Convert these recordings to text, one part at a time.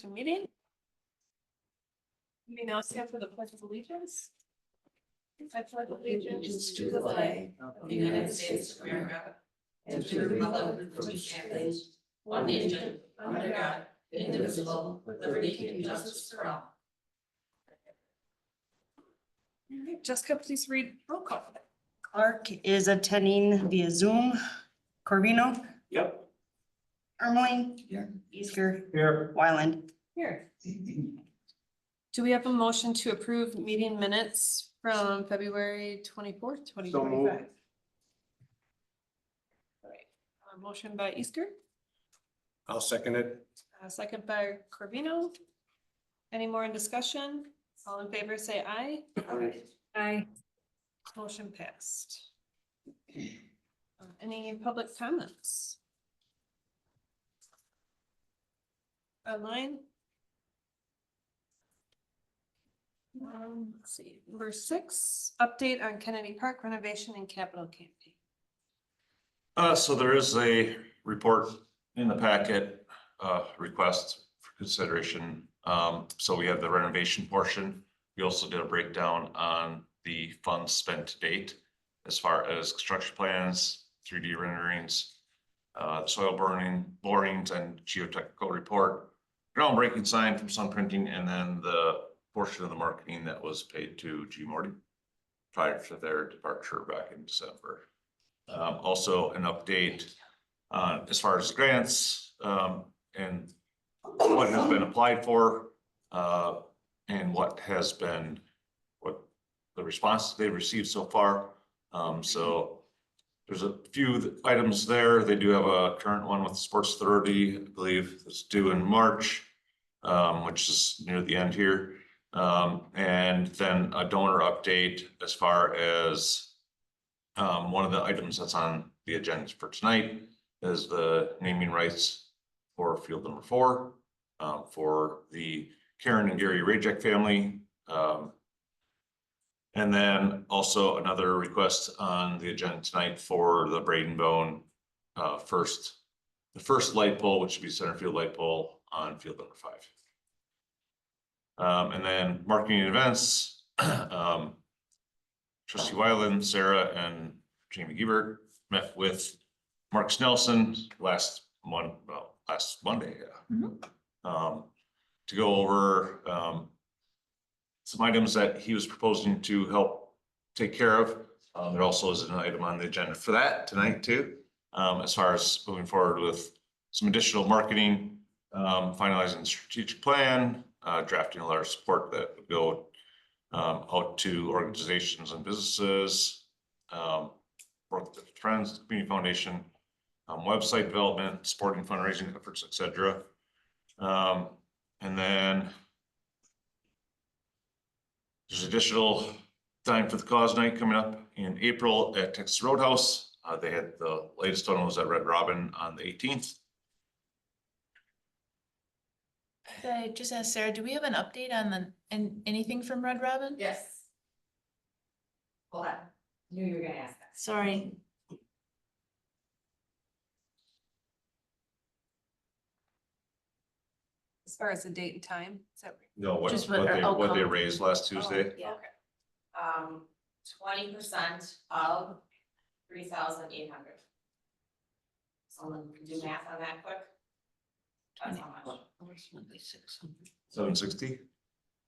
to meeting. We now stand for the pledge of allegiance. I pledge allegiance to the flag of the United States of America and to the republic for which it stands, one nation, under God, indivisible, with liberty and justice for all. All right, Jessica, please read roll call. Clark is attending via Zoom. Corvino, Yep. Ermeling. Here. Easker, Here. Wyland. Here. Do we have a motion to approve meeting minutes from February 24th, 2025? All right, a motion by Easker, I'll second it. a second by Corvino. Any more in discussion? All in favor, say aye. Aye. Motion passed. Any public comments? Online? Let's see, number 6, update on Kennedy Park renovation and capital campaign. So there is a report in the packet, request for consideration. So we have the renovation portion. We also did a breakdown on the funds spent to date as far as construction plans, 3D renderings, soil borings and geotechnical report, groundbreaking sign from Sun Printing, and then the portion of the marketing that was paid to G Morty prior to their departure back in December. Also an update as far as grants and what has been applied for and what the response they've received so far. So there's a few items there. They do have a current one with the Sports Authority, I believe it's due in March, which is near the end here. And then a donor update as far as one of the items that's on the agenda for tonight is the naming rights for field number 4 for the Karen and Gary Rajek family. And then also another request on the agenda tonight for the Braden Bone the first light pole, which would be center field light pole on field number 5. And then marketing and events, Trustee Wyland, Sarah, and Jamie Giebert met with Mark Snelson last Monday, to go over some items that he was proposing to help take care of. There also is an item on the agenda for that tonight too, as far as moving forward with some additional marketing, finalizing the strategic plan, drafting a letter of support that would go out to organizations and businesses, work with Friends, Community Foundation, website development, supporting fundraising efforts, etc. And then there's additional time for the cause night coming up in April at Texas Roadhouse. They had the latest one was at Red Robin on the 18th. I just asked Sarah, do we have an update on anything from Red Robin? Yes. Hold on, knew you were gonna ask that. Sorry. As far as the date and time, is that right? No, what Just they outcome. raised last Tuesday. Yeah. 20% of 3,800. Someone can do math on that quick? That's how much. 760.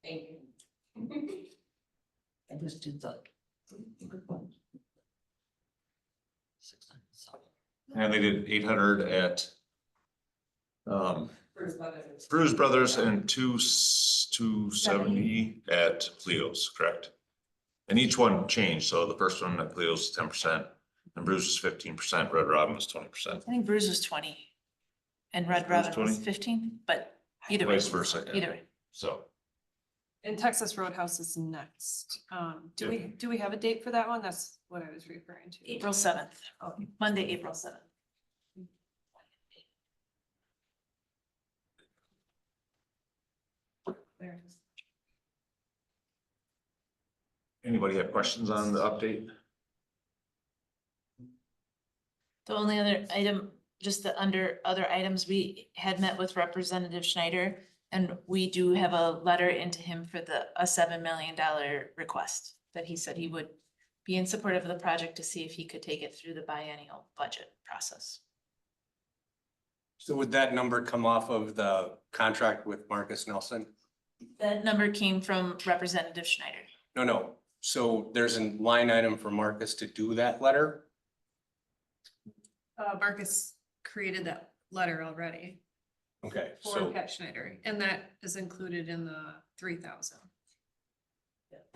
Thank you. I just did that. And they did 800 at Bruce Bruise Brothers. Brothers and 270 at Cleo's, correct? And each one changed. So the first one at Cleo's 10%, and Bruce was 15%, Red Robin was 20%. I think Bruce was 20 and Red Bruce Robin was 20? 15, but either way. Vice versa. Yeah. Either way. So And Texas Roadhouse is next. Do we have a date for that one? That's what I was referring to. April 7th, Monday, April 7th. There it is. anybody have questions on the update? The only other item, just the under other items, we had met with Representative Schneider And we do have a letter into him for a $7 million request that he said he would be in support of the project to see if he could take it through the biennial budget process. So would that number come off of the contract with Marcus Nelson? That number came from Representative Schneider. No. So there's a line item for Marcus to do that letter? Marcus created that letter already Okay, for so, Pat Schneider, and that is included in the 3,000.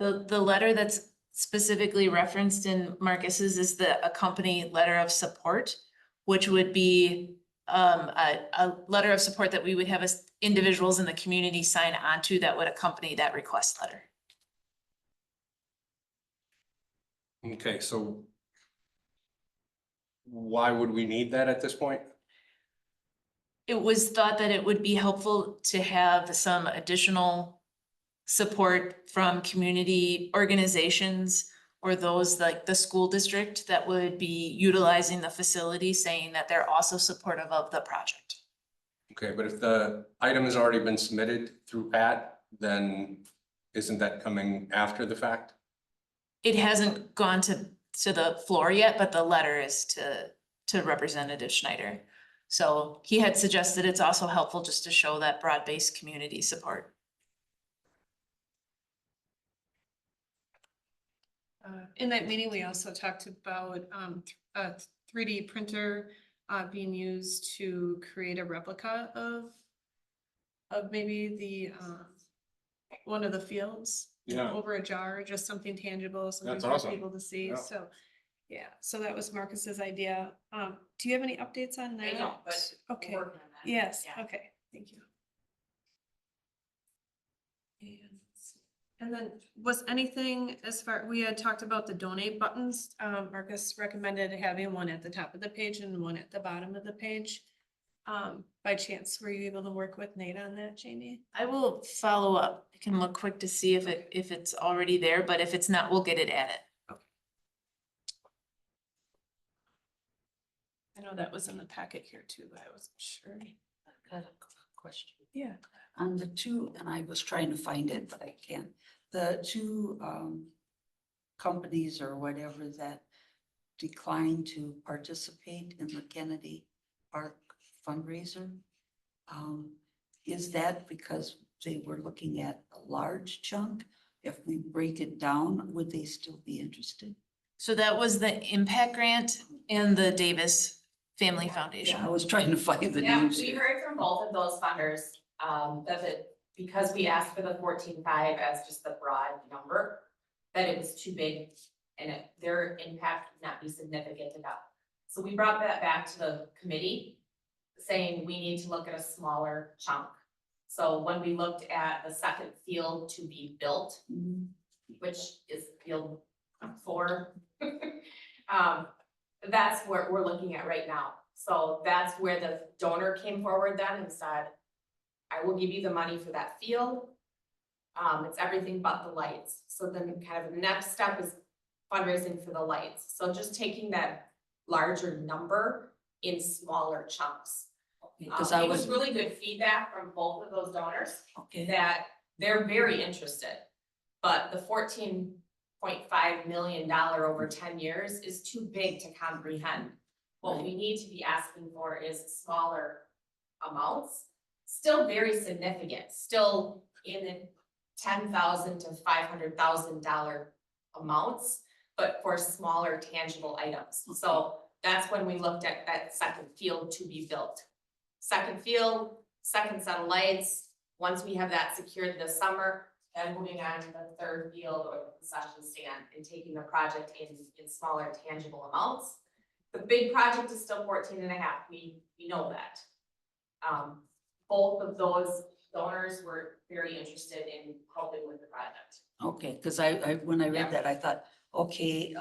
The letter that's specifically referenced in Marcus's is the accompany letter of support, which would be a letter of support that we would have as individuals in the community sign onto that would accompany that request letter. okay, so why would we need that at this point? It was thought that it would be helpful to have some additional support from community organizations or those like the school district that would be utilizing the facility, saying that they're also supportive of the project. Okay, but if the item has already been submitted through Pat, then isn't that coming after the fact? It hasn't gone to the floor yet, but the letter is to Representative Schneider. So he had suggested it's also helpful just to show that broad-based community support. In that meeting, we also talked about a 3D printer being used to create a replica of maybe the one of the fields. Yeah. Over a jar, just something tangible, something That's for awesome. people to see. Yeah. So, yeah, so that was Marcus's idea. Do you have any updates on that? I don't, but Okay, we're working on that. yes, Yeah. okay, thank you. And then was anything as far, we had talked about the donate buttons. Marcus recommended having one at the top of the page and one at the bottom of the page. By chance, were you able to work with Nate on that, Jamie? I will follow up. I can look quick to see if it's already there, but if it's not, we'll get it added. I know that was in the packet here too, but I wasn't sure. I've got a question. Yeah. On the two, and I was trying to find it, but I can't, the two companies or whatever that declined to participate in the Kennedy Park fundraiser. Is that because they were looking at a large chunk? If we break it down, would they still be interested? So that was the impact grant and the Davis Family Foundation. Yeah, I was trying to find the Yeah, names we here. heard from both of those funders, that because we asked for the 14.5 as just the broad number, that it was too big and their impact would not be significant enough. So we brought that back to the committee, saying we need to look at a smaller chunk. So when we looked at the second field to be built, Mhm. which is field 4, that's what we're looking at right now. So that's where the donor came forward then and said, I will give you the money for that field. It's everything but the lights. So then kind of the next step is fundraising for the lights. So just taking that larger number in smaller chunks. Because It was really good feedback from both of those donors okay, that they're very interested. But the $14.5 million over 10 years is too big to comprehend. What we need to be asking for is smaller amounts, still very significant, still in the $10,000 to $500,000 amounts, but for smaller tangible items. So that's when we looked at that second field to be built. Second field, second set of lights, once we have that secured this summer, then moving on to the third field or the concession stand and taking the project in smaller tangible amounts. The big project is still 14.5, we know that. Both of those donors were very interested in helping with the project. okay, because I when I Yeah. read that, I thought, okay,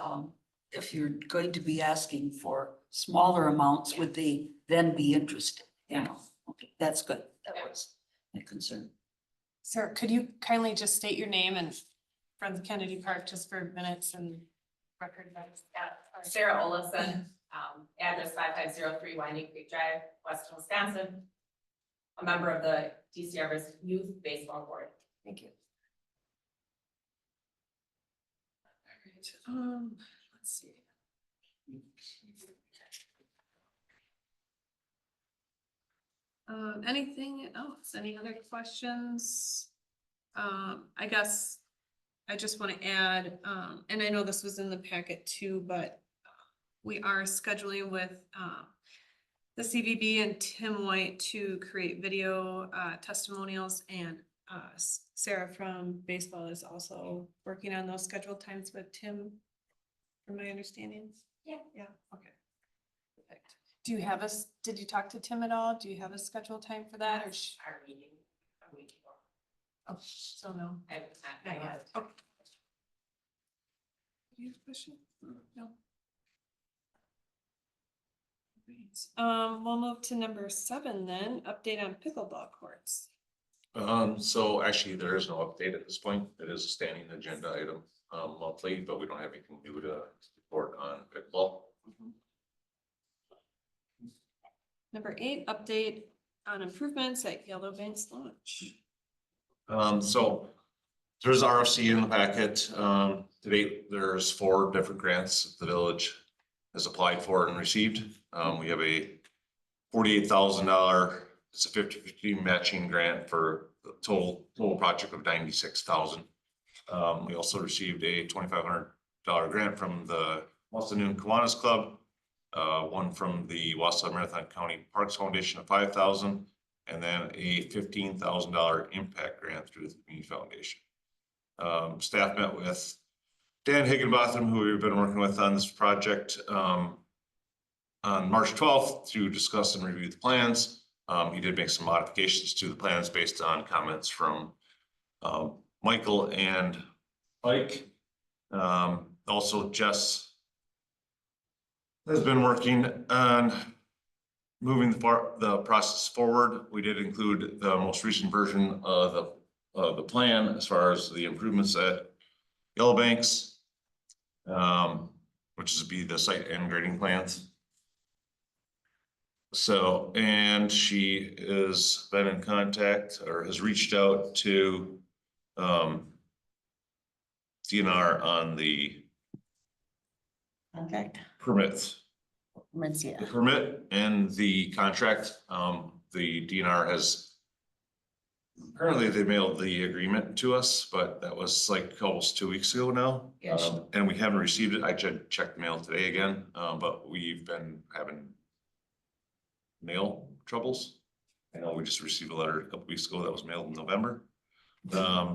if you're going to be asking for smaller amounts, would they then be interested? You know, okay, that's good. That Yeah. was my concern. Sir, could you kindly just state your name and Friends of Kennedy Park just for minutes and record? Sarah Olafson, address 5503 Winding Creek Drive, Weston, Wisconsin. a member of the DCR's youth baseball board. Thank you. Let's see. Anything else? Any other questions? I guess I just want to add, and I know this was in the packet too, but we are scheduling with the CVB and Tim White to create video testimonials, and Sarah from baseball is also working on those scheduled times with Tim, from my understanding. Yeah. Yeah, okay. Perfect. Do you have did you talk to Tim at all? Do you have a scheduled time for that or? Our meeting a week ago. Oh, so no. I have not. Not yet. Okay. Do you have a question? No. Great. We'll move to number 7 then, update on pickleball courts. So actually, there is no update at this point. It is a standing agenda item, monthly, but we don't have anything new to report on pickleball. Number 8, update on improvements at Yellow Bank's launch. So there's RFC in the packet. To date, there's 4 different grants the village has applied for and received. We have a $48,000, it's a 50-50 matching grant for the total project of $96,000. We also received a $2,500 grant from the Weston and Kiwanis Club, one from the Wausau Marathon County Parks Foundation of $5,000, and then a $15,000 impact grant through the Community Foundation. Staff met with Dan Higginbotham, who we've been working with on this project, on March 12th to discuss and review the plans. He did make some modifications to the plans based on comments from Michael and Mike. Also, Jess has been working on moving the process forward. We did include the most recent version of the plan as far as the improvements at Yellow Banks, which is be the site and grading plans. So, and she has been in contact or has reached out to DNR on the Okay. permits. Yeah. The permit and the contract, the DNR has, apparently they mailed the agreement to us, but that was like almost 2 weeks ago now. Yes. And we haven't received it. I checked the mail today again, but we've been having mail troubles. I know we just received a letter a couple weeks ago that was mailed in November.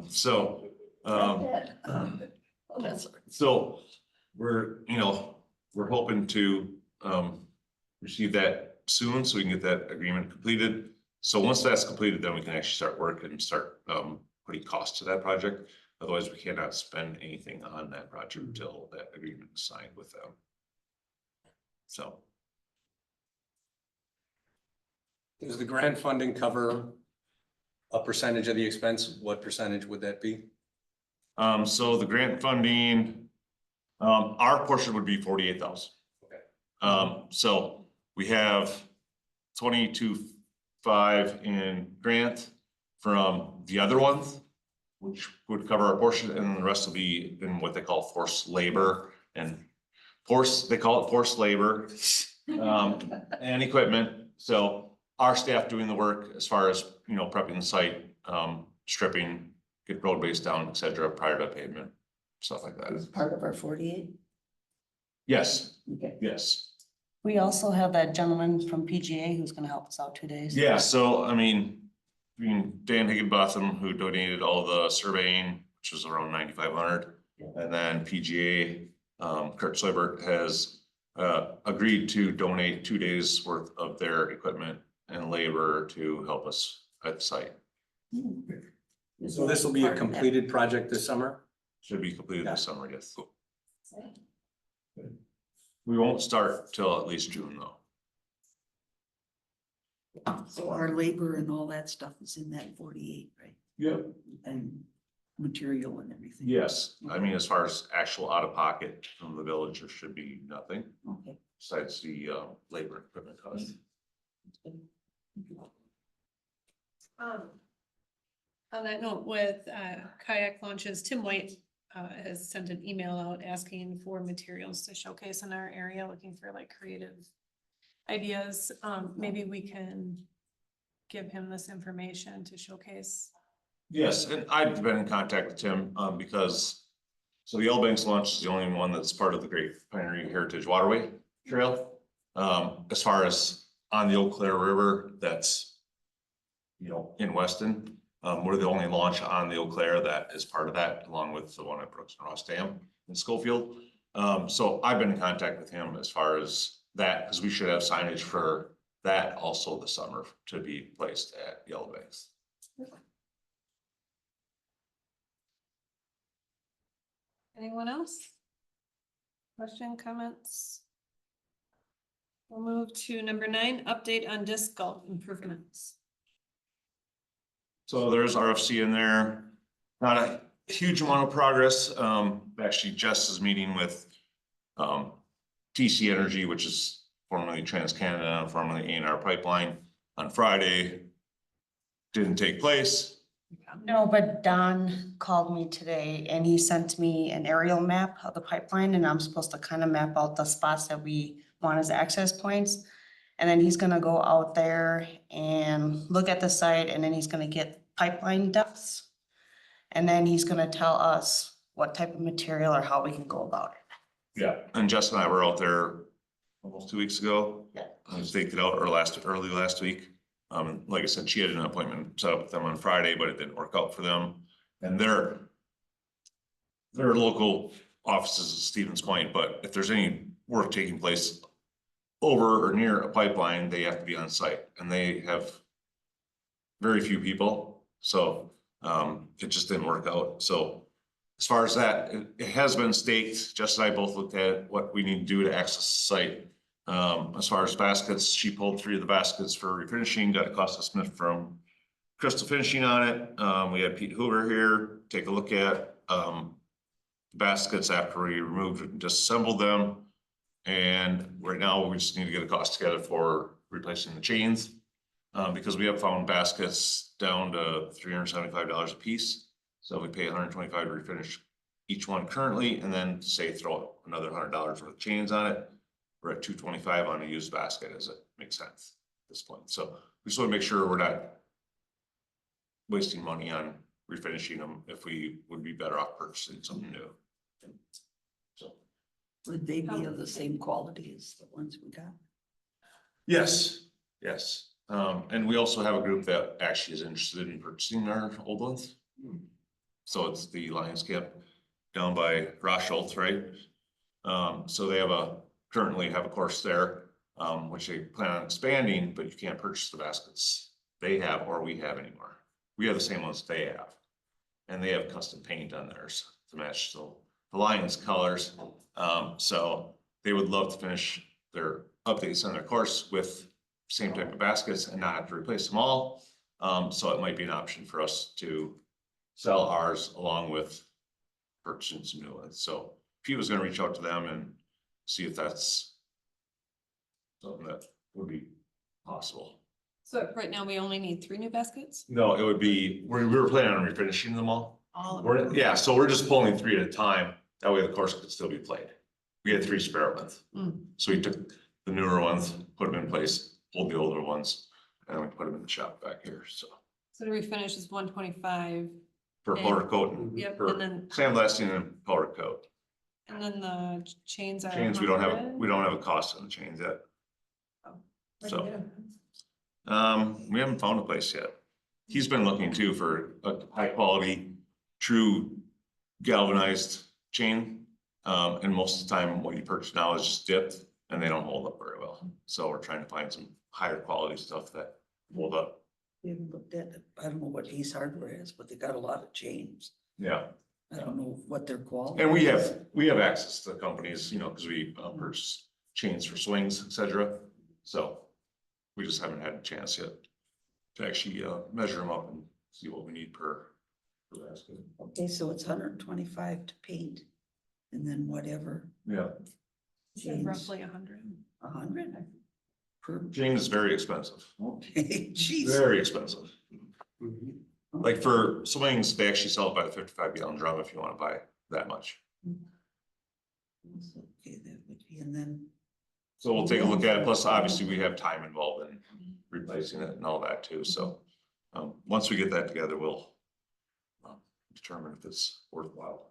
So we're hoping to receive that soon so we can get that agreement completed. So once that's completed, then we can actually start work and start putting costs to that project. Otherwise, we cannot spend anything on that project until that agreement is signed with them. So. Does the grant funding cover a percentage of the expense? What percentage would that be? So the grant funding, our portion would be 48,000. Okay. So we have 22.5 in grant from the other ones, which would cover our portion, and the rest will be in what they call forced labor and they call it forced labor, and equipment. So our staff doing the work as far as, prepping the site, stripping, get roadways down, et cetera, prior to pavement, stuff like that. It's part of our 48. Yes, Okay. yes. We also have that gentleman from PGA who's gonna help us out 2 days. Yeah, so Dan Higginbotham, who donated all the surveying, which was around 9,500. And then PGA, Kurt Soibert has agreed to donate 2 days worth of their equipment and labor to help us at the site. So this will be a completed project this summer? Should be completed this summer, yes. We won't start till at least June though. So our labor and all that stuff is in that 48, right? Yep. And material and everything. Yes, I mean, as far as actual out of pocket from the village, there should be nothing Okay. besides the labor and equipment cost. On that note, with kayak launches, Tim White has sent an email out asking for materials to showcase in our area, looking for like creative ideas. Maybe we can give him this information to showcase. Yes, and I've been in contact with Tim, because, so the L Banks launch is the only one that's part of the Great Pioneer Heritage Waterway Trail. As far as on the Eau Claire River, that's, in Weston, we're the only launch on the Eau Claire that is part of that, along with the one at Brooks and Ross Dam in Schofield. So I've been in contact with him as far as that, because we should have signage for that also this summer to be placed at Yellow Banks. Anyone else? Question, comments? We'll move to number 9, update on disc golf improvements. So there's RFC in there, not a huge amount of progress. Actually Jess is meeting with TC Energy, which is formerly TransCanada, formerly A&R Pipeline, on Friday. Didn't take place. No, but Don called me today and he sent me an aerial map of the pipeline and I'm supposed to kind of map out the spots that we want as access points. And then he's gonna go out there and look at the site and then he's gonna get pipeline depths. And then he's gonna tell us what type of material or how we can go about it. Yeah. And Jess and I were out there almost 2 weeks ago. Yeah. I staked it out early last week. Like I said, she had an appointment set up with them on Friday, but it didn't work out for them. And their local offices at Stevens Point, but if there's any work taking place over or near a pipeline, they have to be on site and they have very few people. So it just didn't work out. So as far as that, it has been staked. Jess and I both looked at what we need to do to access the site. As far as baskets, she pulled 3 of the baskets for refinishing, got a cost estimate from Crystal Finishing on it. We had Pete Hoover here, take a look at baskets after we removed and disassembled them. And right now we just need to get a cost together for replacing the chains. Because we have found baskets down to $375 a piece. So we pay $125 to refinish each one currently, and then say throw another $100 worth of chains on it. We're at $225 on a used basket, as it makes sense at this point. So we just want to make sure we're not wasting money on refinishing them if we would be better off purchasing something new. So. Would they be of the same quality as the ones we got? Yes, yes. And we also have a group that actually is interested in purchasing our old ones. So it's the Lions Camp down by Ross Schultz, right? So they currently have a course there, which they plan on expanding, but you can't purchase the baskets they have or we have anymore. We have the same ones they have. And they have custom paint on theirs to match the Lions colors. So they would love to finish their updates on their course with same type of baskets and not have to replace them all. So it might be an option for us to sell ours along with purchasing some new ones. So Pete was gonna reach out to them and see if that's something that would be possible. So right now we only need 3 new baskets? No, it would be, we were planning on refinishing them all. All of them? Yeah, so we're just pulling 3 at a time. That way the course could still be played. We had 3 spare ones. So we took the newer ones, put them in place, pulled the older ones, and we put them in the shop back here, so. So the refinish is 125, For powder coat and yep, for and then, sandblasting and powder coat. and then the chains are. Chains, we don't have 100? a cost on the chains yet. Where'd So. you get 'em? We haven't found a place yet. He's been looking too for a high quality, true galvanized chain. And most of the time what you purchase now is just dipped and they don't hold up very well. So we're trying to find some higher quality stuff that hold up. We haven't looked at it. I don't know what Ace Hardware is, but they got a lot of chains. Yeah. I don't know what their quality. And we is. have access to companies, because we purchase chains for swings, etc. So we just haven't had a chance yet to actually measure them up and see what we need per basket. Okay, so it's 125 to paint and then whatever, Yeah, So chains, roughly 100. 100 per, chain is very expensive, okay, geez. very expensive. Like for swings, they actually sell it by the 55-gallon drum if you wanna buy that much. Okay, that would be, and then, So we'll take a look at it, plus obviously we have time involved in replacing it and all that too, so. Once we get that together, we'll determine if it's worthwhile.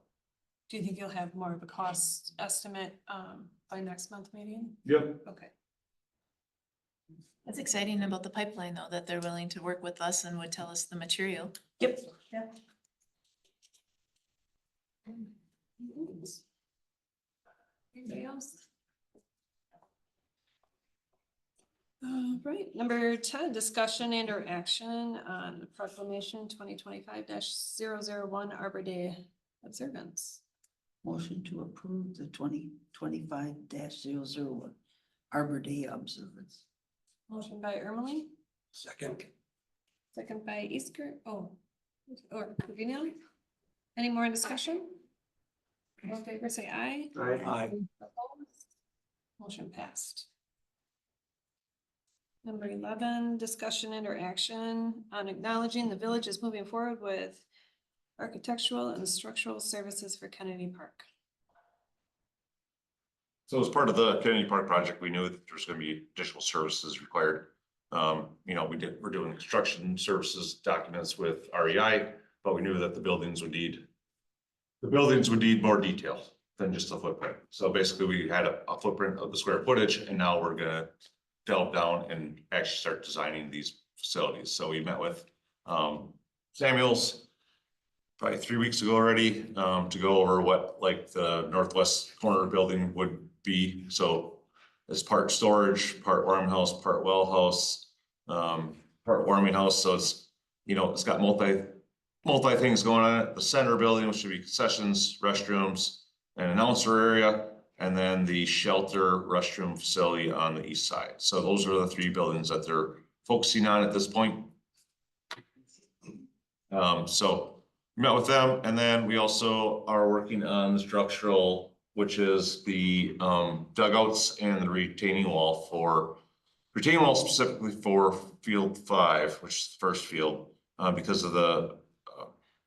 Do you think you'll have more of a cost estimate, by next month meeting? Yep. Okay. That's exciting about the pipeline though, that they're willing to work with us and would tell us the material. Yep. Anybody else? Right, number 10, discussion and or action on the proclamation 2025-001 Arbor Day observance. motion to approve the 2025-001 Arbor Day observance. Motion by Ermeling, Second. second by Easker, or Covino. Any more in discussion? All in favor, say aye. Aye. Opposed? Motion passed. Number 11, discussion and or action on acknowledging the village is moving forward with architectural and structural services for Kennedy Park. So as part of the Kennedy Park project, we knew that there's gonna be additional services required. We're doing construction services documents with REI, but we knew that the buildings would need more detail than just a footprint. So basically we had a footprint of the square footage, and now we're gonna delve down and actually start designing these facilities. So we met with Samuels probably 3 weeks ago already, to go over what like the northwest corner building would be. So it's part storage, part warming house, part well house, part warming house. So it's, it's got multi things going on it. The center building, which should be concessions, restrooms, and announcer area, and then the shelter restroom facility on the east side. So those are the 3 buildings that they're focusing on at this point. So met with them, and then we also are working on the structural, which is the dugouts and the retaining wall specifically for field 5, which is the first field, because of the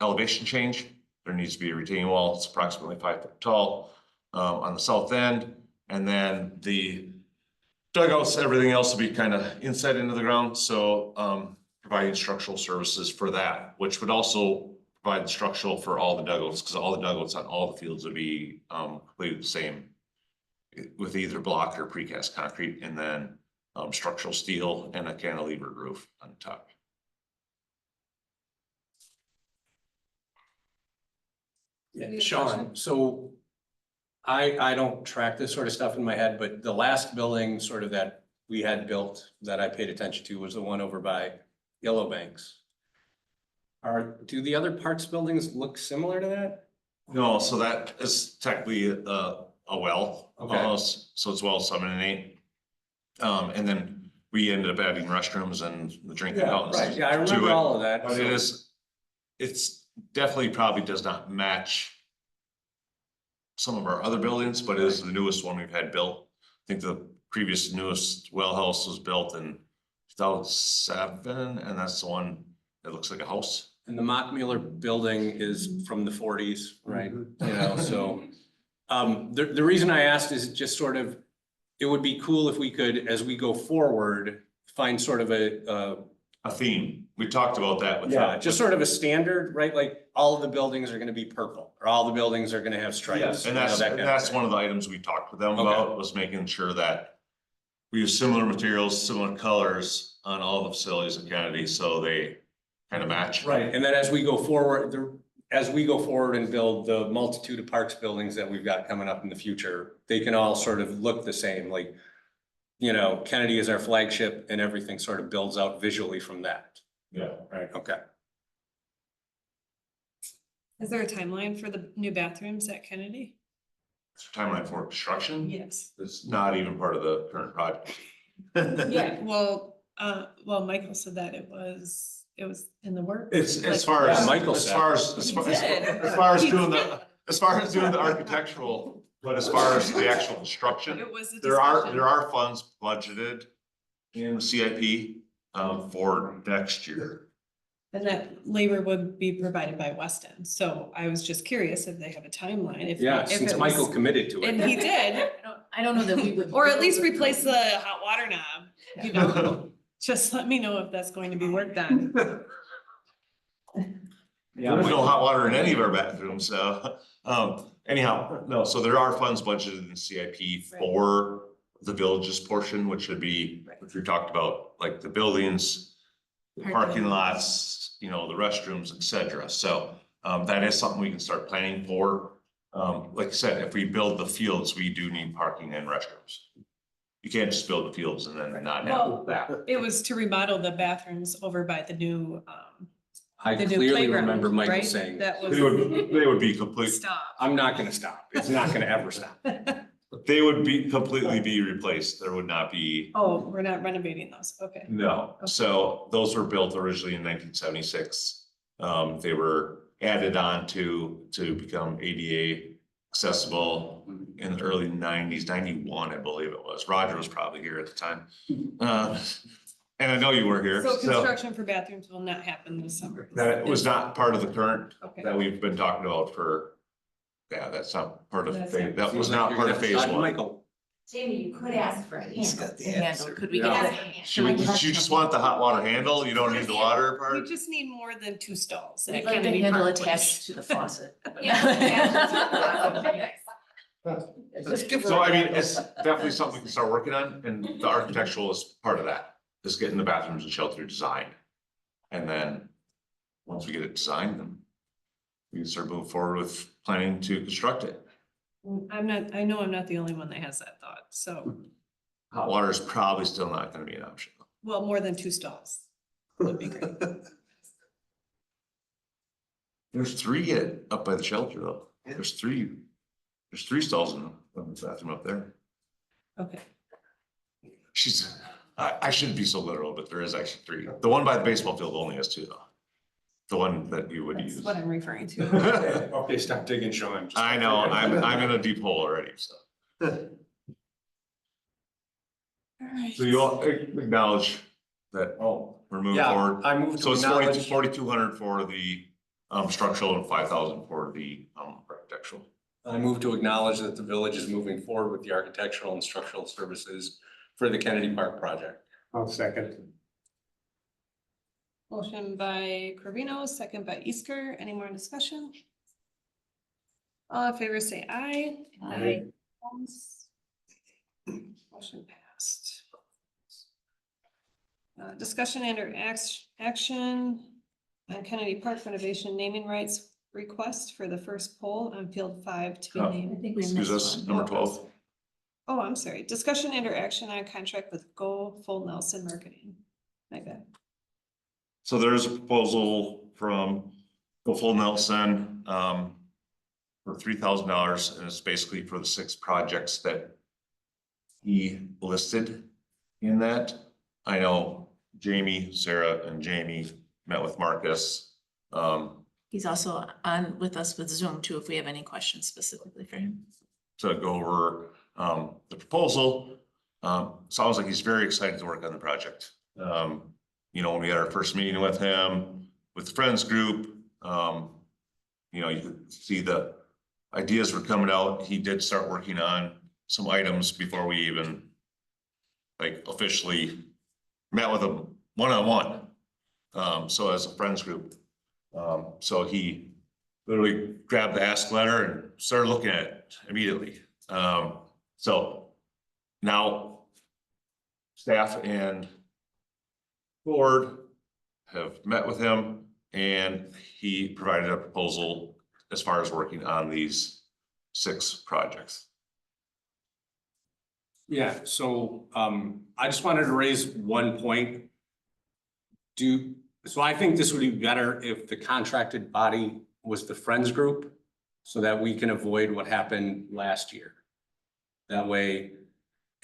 elevation change. There needs to be a retaining wall. It's approximately 5 foot tall on the south end, and then the dugouts, everything else will be kind of inside into the ground. So providing structural services for that, which would also provide the structural for all the dugouts, because all the dugouts on all the fields would be completely the same with either block or precast concrete, and then structural steel and a cantilever roof on top. Yeah, Sean, so I don't track this sort of stuff in my head, but the last building sort of that we had built that I paid attention to was the one over by Yellow Banks. Do the other parts buildings look similar to that? No, so that is technically a well, Okay. almost, so it's well 7 and 8. And then we ended up adding restrooms and the drinking fountains. Right, yeah, I to remember it. all of that. But it's definitely probably does not match some of our other buildings, but it is the newest one we've had built. I think the previous newest well house was built in 2007, and that's the one that looks like a house. And the Mock Mueller building is from the 40s, right? So the reason I asked is just sort of, it would be cool if we could, as we go forward, find sort of a theme. We talked about that with. just sort of a standard, right? Like all of the buildings are gonna be purple, or all the buildings are gonna have stripes. Yes, and you know, that's, that kind of that's thing. one of the items we talked with them Okay. about, was making sure that we use similar materials, similar colors on all the facilities in Kennedy, so they kind of match. Right, and then as we go forward, and build the multitude of parks buildings that we've got coming up in the future, they can all sort of look the same, like, Kennedy is our flagship and everything sort of builds out visually from that. Yeah. Right, okay. Is there a timeline for the new bathrooms at Kennedy? Timeline for construction? Yes. It's not even part of the current project. Yeah, well, Michael said that it was in the works. It's as far as, Yeah, Michael as said. far as, He did. as far as doing the architectural, but as far as the actual construction, It was a there are discussion. funds budgeted in the CIP for next year. And that labor would be provided by Weston. So I was just curious if they have a timeline, if. Yeah, if since it Michael was- committed to And it. he did, I don't know that we would. or at least replace the hot water knob, you know? Just let me know if that's going to be worked on. There's no hot water in any of our bathrooms, so, anyhow, no, so there are funds budgeted in the CIP for the villages portion, which would be, which we talked about, like the buildings, the parking lots, you know, the restrooms, et cetera. So, that is something we can start planning for. Like I said, if we build the fields, we do need parking and restrooms. You can't just build the fields and then not Well, have that. It was to remodel the bathrooms over by the new, I the new clearly playground, remember Michael right? saying, That They would be complete, was, stop. I'm not gonna stop. It's not gonna ever stop. they would be completely be replaced. There would not be. Oh, we're not renovating those, okay. No, so those were built originally in 1976. They were added on to become ADA accessible in the early 90s, 91, I believe it was. Roger was probably here at the time. And I know you were here, So so construction for bathrooms will not happen this summer. that was not part of the current Okay. that we've been talking about for, yeah, that's not part of, That's phase- not- that was not part of phase one. Michael. Jamie, you could ask for a handle. Handle, could we Yeah. get Ask that? for a handle. Should we, did you just want the hot water handle? You don't need the water We part? just need more than 2 stalls. We'd at like the Kennedy handle Park, please. attached to the faucet. Yeah. So I mean, it's definitely something we can start working on, and the architectural is part of that, is getting the bathrooms and shelter designed. And then, once we get it designed, then we can start moving forward with planning to construct it. I know I'm not the only one that has that thought, so, Hot water is probably still not gonna be an option. well, more than 2 stalls would be great. There's 3 up by the shelter though. There's 3 stalls in the bathroom up there. Okay, I shouldn't be so literal, but there is actually 3. The one by the baseball field only has 2 though. The one that you would that's use. what I'm referring to. Okay, stop digging, Sean. Just- I know, I'm in a deep hole already, so. So you all acknowledge that, we're moving Yeah, forward. I moved So to it's acknowledge. 4,200 for the structural and 5,000 for the architectural. I move to acknowledge that the village is moving forward with the architectural and structural services for the Kennedy Park project. I'll second. Motion by Corvino, second by Easker. Any more discussion? All in favor, say aye. Aye. Motion passed. Discussion and or action on Kennedy Park renovation naming rights request for the first pole on field 5 to be Oh. named. Excuse us, number 12. Oh, I'm sorry. Discussion and or action on contract with Go Full Nelson Marketing. My bad. So there is a proposal from Full Nelson for $3,000, and it's basically for the 6 projects that he listed in that. I know Jamie, Sarah, and Jamie met with Marcus. He's also on with us with Zoom too, if we have any questions specifically for him. To go over the proposal. Sounds like he's very excited to work on the project. You know, when we had our first meeting with him, with the Friends group, you know, you could see the ideas were coming out. He did start working on some items before we even like officially met with him one-on-one. So as a Friends group, so he literally grabbed the ask letter and started looking at it immediately. So now staff and board have met with him, and he provided a proposal as far as working on these 6 projects. Yeah, so I just wanted to raise one point. So I think this would be better if the contracted body was the Friends group, so that we can avoid what happened last year. That way,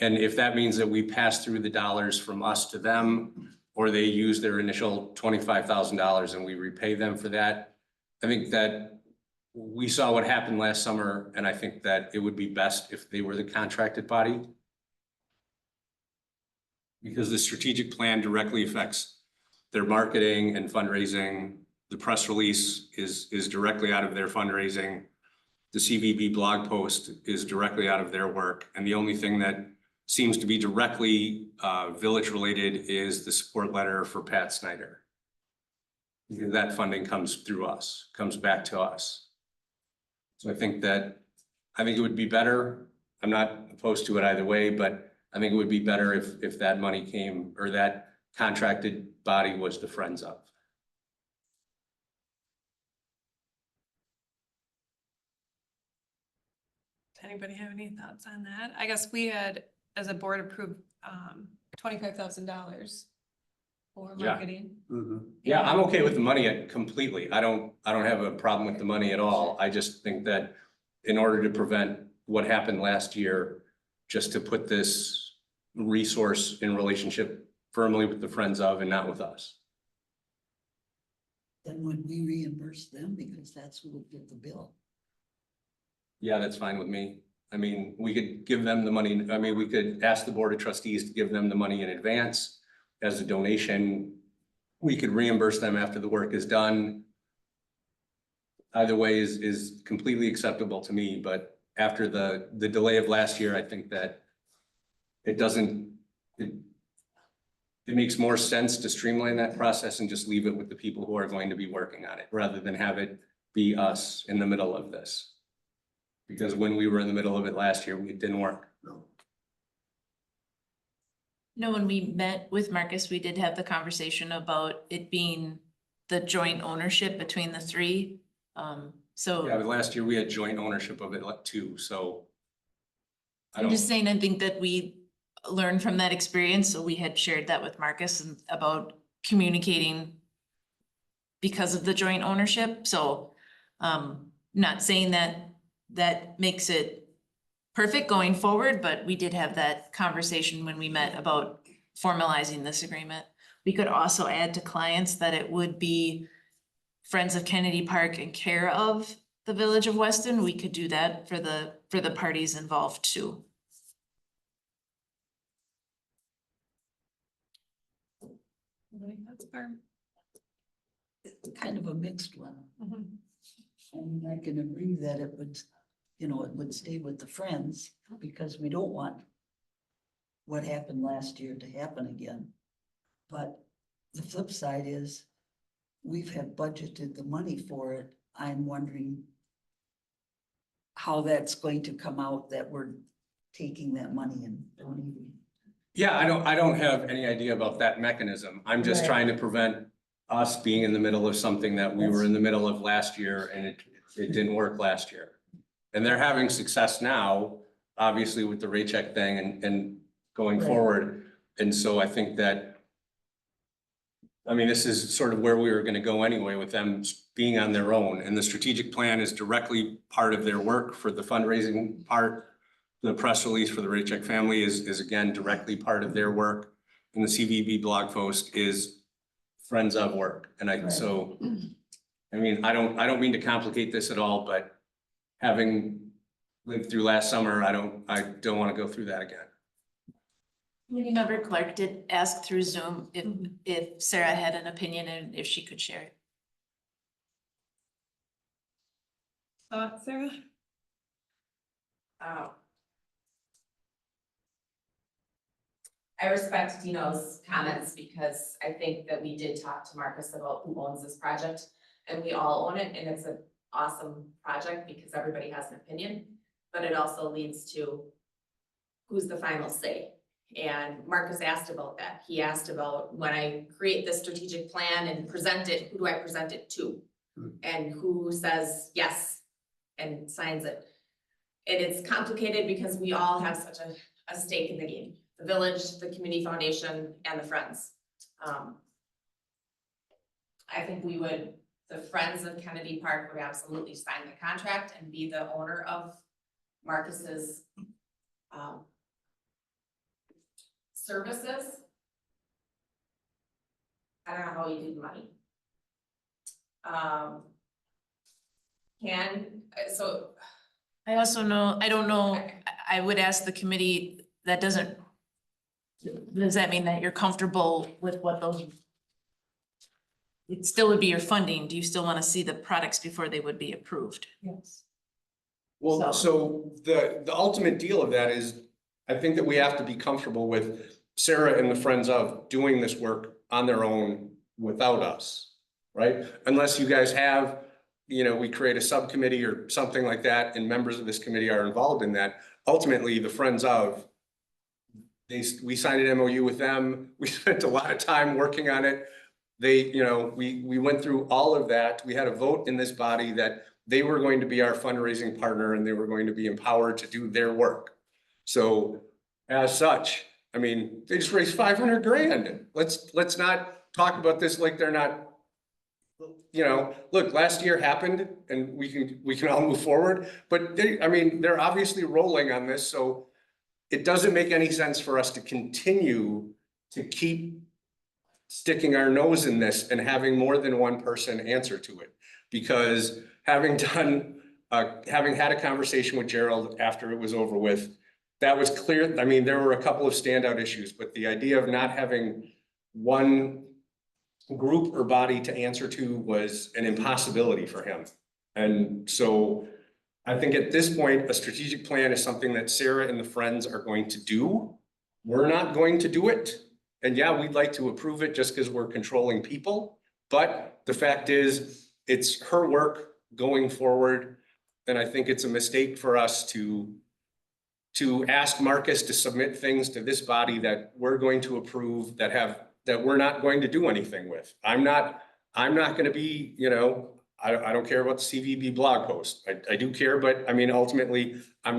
and if that means that we pass through the dollars from us to them, or they use their initial $25,000 and we repay them for that, I think that we saw what happened last summer, and I think that it would be best if they were the contracted body. Because the strategic plan directly affects their marketing and fundraising. The press release is directly out of their fundraising. The CVB blog post is directly out of their work. And the only thing that seems to be directly village related is the support letter for Pat Snyder. Because that funding comes through us, comes back to us. So I think it would be better. I'm not opposed to it either way, but I think it would be better if that money came, or that contracted body was the Friends of. Does anybody have any thoughts on that? I guess we had, as a board, approved $25,000 for Yeah. marketing. Yeah, I'm okay with the money completely. I don't have a problem with the money at all. I just think that in order to prevent what happened last year, just to put this resource in relationship firmly with the Friends of and not with us. Then would we reimburse them because that's who would get the bill? Yeah, that's fine with me. I mean, we could give them the money. I mean, we could ask the Board of Trustees to give them the money in advance as a donation. We could reimburse them after the work is done. Either way is completely acceptable to me, but after the delay of last year, I think that it makes more sense to streamline that process and just leave it with the people who are going to be working on it, rather than have it be us in the middle of this. Because when we were in the middle of it last year, it didn't work. No, when we met with Marcus, we did have the conversation about it being the joint ownership between the three. So Yeah, but last year we had joint ownership of it too, so. I'm just saying, I think that we learned from that experience, so we had shared that with Marcus and about communicating because of the joint ownership, so not saying that makes it perfect going forward, but we did have that conversation when we met about formalizing this agreement. We could also add to clients that it would be Friends of Kennedy Park in care of the Village of Weston. We could do that for the parties involved too. That's fair. It's kind of a mixed one. Mhm. I mean, I can agree that it would, it would stay with the Friends because we don't want what happened last year to happen again. But the flip side is we've had budgeted the money for it. I'm wondering how that's going to come out that we're taking that money and donating. Yeah, I don't have any idea about that mechanism. I'm just Right. trying to prevent us being in the middle of something that we were in the middle of last year, and it didn't work last year. And they're having success now, obviously with the Raycheck thing and going Right. forward. And so I think that, I mean, this is sort of where we were gonna go anyway with them being on their own. And the strategic plan is directly part of their work for the fundraising part. The press release for the Raycheck family is again directly part of their work. And the CVB blog post is Friends of work. And Right. so, I mean, I don't mean to complicate this at all, but having lived through last summer, I don't want to go through that again. Member Clark did ask through Zoom if Sarah had an opinion and if she could share it. Sarah? I respect Dino's comments because I think that we did talk to Marcus about who owns this project. And we all own it, and it's an awesome project because everybody has an opinion, but it also leads to who's the final say. And Marcus asked about that. He asked about, when I create this strategic plan and present it, who do I present it to? And who says yes and signs it? And it's complicated because we all have such a stake in the game. The village, the community foundation, and the Friends. I think the Friends of Kennedy Park would absolutely sign the contract and be the owner of Marcus's services. I don't know how you do the money. I also know, I don't know, I would ask the committee, does that mean that you're comfortable with what those it still would be your funding. Do you still want to see the products before they would be approved? Yes. Well, so the ultimate deal of that is, I think that we have to be comfortable with Sarah and the Friends of doing this work on their own without us, right? Unless you guys have, we create a subcommittee or something like that, and members of this committee are involved in that. Ultimately, the Friends of, we signed an MOU with them. We spent a lot of time working on it. We went through all of that. We had a vote in this body that they were going to be our fundraising partner and they were going to be empowered to do their work. So as such, I mean, they just raised 500 grand. Let's not talk about this like they're not, look, last year happened and we can all move forward, but they're obviously rolling on this. So it doesn't make any sense for us to continue to keep sticking our nose in this and having more than one person answer to it. Because having had a conversation with Gerald after it was over with, that was clear. I mean, there were a couple of standout issues, but the idea of not having one group or body to answer to was an impossibility for him. And so I think at this point, a strategic plan is something that Sarah and the Friends are going to do. We're not going to do it. And yeah, we'd like to approve it just because we're controlling people. But the fact is, it's her work going forward. And I think it's a mistake for us to ask Marcus to submit things to this body that we're going to approve that we're not going to do anything with. I'm not going to be, I don't care about the CVB blog post. I do care, but I mean, ultimately, I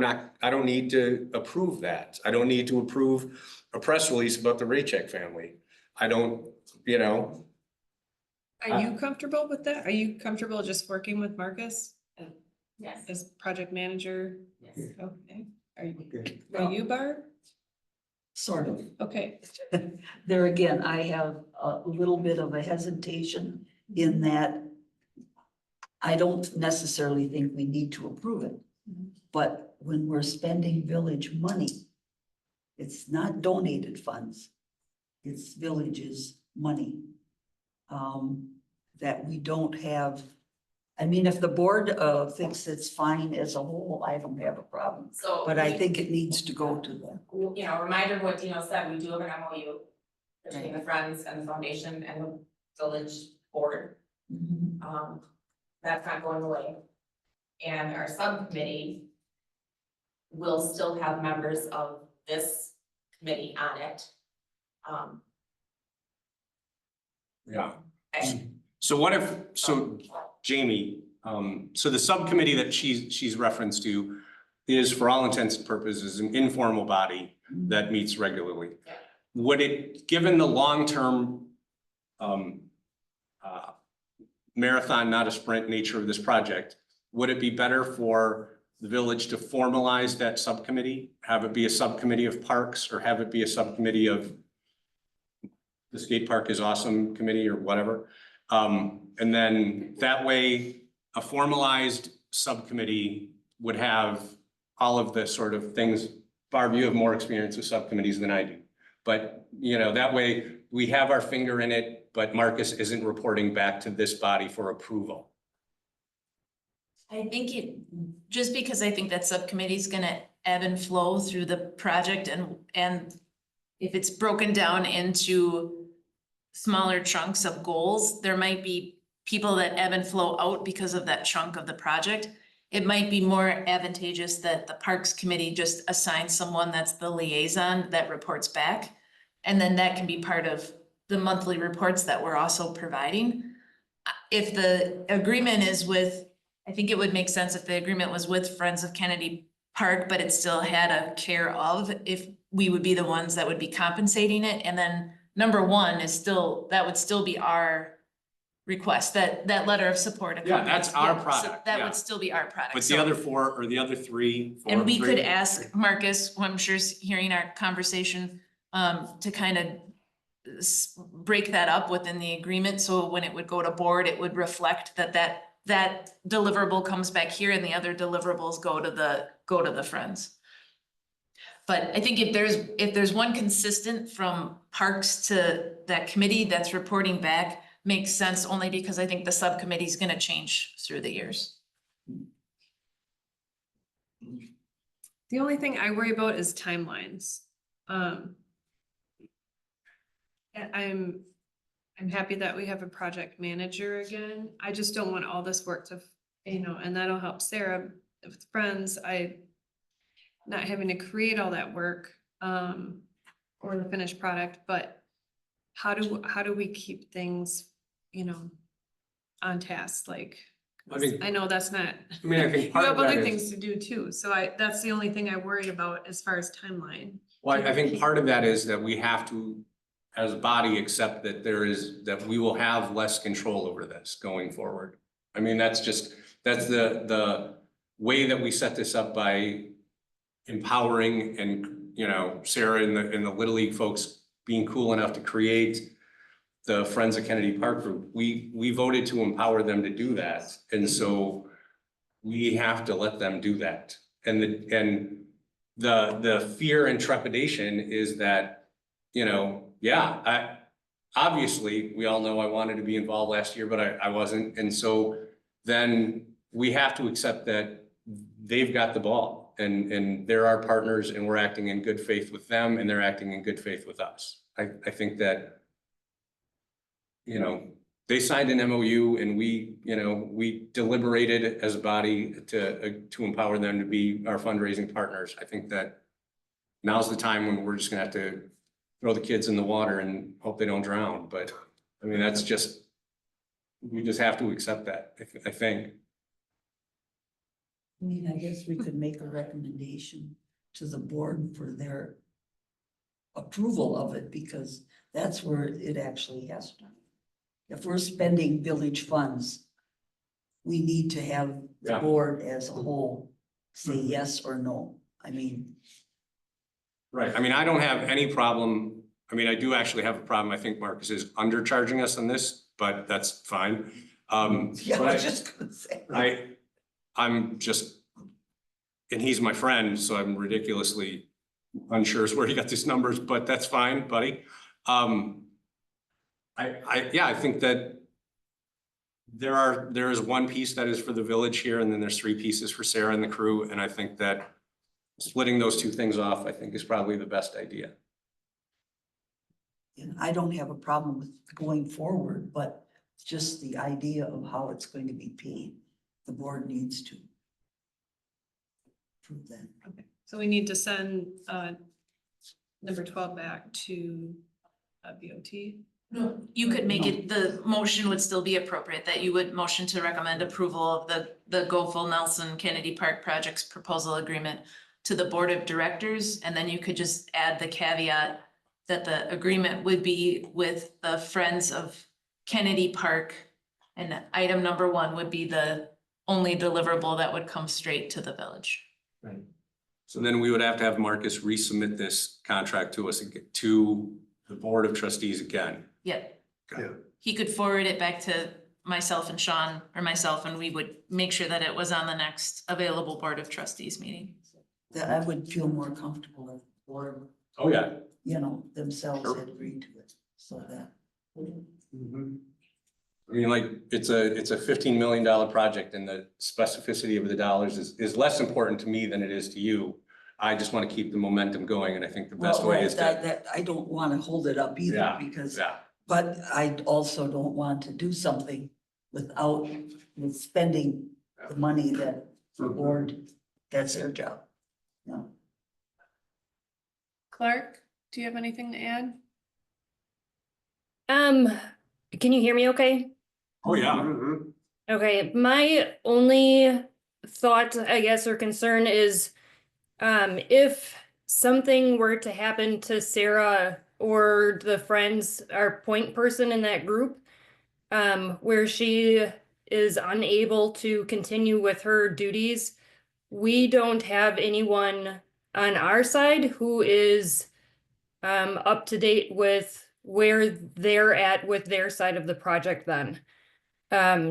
don't need to approve that. I don't need to approve a press release about the Raycheck family. I don't, Are you comfortable with that? Are you comfortable just working with Marcus Yes. as project manager? Yes. Okay. Are you, Barb? Sort of. Okay. There again, I have a little bit of a hesitation in that I don't necessarily think we need to approve it. But when we're spending village money, it's not donated funds. It's village's money. That we don't have. I mean, if the board thinks it's fine as a whole, I don't have a problem. So. But I think it needs to go to the. Reminder of what Dino said, we do have an MOU between the Friends and the Foundation and the Village Board. That's not going away. And our subcommittee will still have members of this committee on it. yeah. So Jamie, so the subcommittee that she's referenced to is, for all intents and purposes, an informal body that meets regularly. Yeah. Would it, given the long-term marathon, not a sprint nature of this project, would it be better for the village to formalize that subcommittee, have it be a subcommittee of parks, or have it be a subcommittee of the skate park is awesome committee or whatever? And then that way, a formalized subcommittee would have all of the sort of things. Barb, you have more experience with subcommittees than I do. But, that way we have our finger in it, but Marcus isn't reporting back to this body for approval. I think just because I think that subcommittee is gonna ebb and flow through the project, and if it's broken down into smaller chunks of goals, there might be people that ebb and flow out because of that chunk of the project. It might be more advantageous that the Parks Committee just assigns someone that's the liaison that reports back. And then that can be part of the monthly reports that we're also providing. If the agreement is with, I think it would make sense if the agreement was with Friends of Kennedy Park, but it still had a care of, if we would be the ones that would be compensating it. And then number one is still, that would still be our request, that letter of support. Yeah, that's our so product, That yeah. would still be our product. But So- the other four, or the other three. And we could ask Marcus, who I'm sure is hearing our conversation, to kind of break that up within the agreement. So when it would go to board, it would reflect that deliverable comes back here and the other deliverables go to the Friends. But I think if there's one consistent from parks to that committee that's reporting back, makes sense only because I think the subcommittee is gonna change through the years. The only thing I worry about is timelines. Yeah, I'm happy that we have a project manager again. I just don't want all this work to, and that'll help Sarah with friends. Not having to create all that work, or the finished product, but how do we keep things, on task, like, I think, I know that's not. I mean, I think You part have of that other is. things to do too, so that's the only thing I worry about as far as timeline. Well, I think part of that is that we have to, as a body, accept that we will have less control over this going forward. I mean, that's the way that we set this up by empowering and, Sarah and the Little League folks being cool enough to create the Friends of Kennedy Park group. We voted to empower them to do that. And so we have to let them do that. And the fear and trepidation is that, obviously, we all know I wanted to be involved last year, but I wasn't. And so then we have to accept that they've got the ball and they're our partners and we're acting in good faith with them and they're acting in good faith with us. I think that, they signed an MOU and we deliberated as a body to empower them to be our fundraising partners. I think that now's the time when we're just gonna have to throw the kids in the water and hope they don't drown. But I mean, we just have to accept that, I think. I mean, I guess we could make a recommendation to the board for their approval of it, because that's where it actually has to. If we're spending village funds, we need to have the Yeah. board as a whole say yes or no. I mean, Right. I mean, I don't have any problem. I mean, I do actually have a problem. I think Marcus is undercharging us on this, but that's fine. yeah, I but was just gonna say. I'm just, and he's my friend, so I'm ridiculously unsure as where he got these numbers, but that's fine, buddy. I think that there is one piece that is for the village here, and then there's 3 pieces for Sarah and the crew, and I think that splitting those 2 things off, I think, is probably the best idea. And I don't have a problem with going forward, but just the idea of how it's going to be paid, the board needs to approve that. Okay, so we need to send, number 12 back to, BOT. No, you could make it, the motion would still be appropriate, that you would motion to recommend approval of the Go Full Nelson Kennedy Park Project's proposal agreement to the Board of Directors, and then you could just add the caveat that the agreement would be with the Friends of Kennedy Park. And item number 1 would be the only deliverable that would come straight to the village. Right. So then we would have to have Marcus resubmit this contract to us, to the Board of Trustees again. Yep. Okay. He could forward it back to myself and Sean, or myself, and we would make sure that it was on the next available Board of Trustees meeting. That I would feel more comfortable if the board, Oh, yeah. themselves Sure. had agreed to it, so that. I mean, like, it's a $15 million project and the specificity of the dollars is less important to me than it is to you. I just want to keep the momentum going, and I think the best Well, way is to, that, I don't want to hold it up either, Yeah, because, yeah. but I also don't want to do something with spending the money that the board, that's their job. No. Clark, do you have anything to add? Can you hear me okay? Oh, yeah. Okay, my only thought, I guess, or concern is if something were to happen to Sarah or the friends, our point person in that group, where she is unable to continue with her duties, we don't have anyone on our side who is up to date with where they're at with their side of the project then.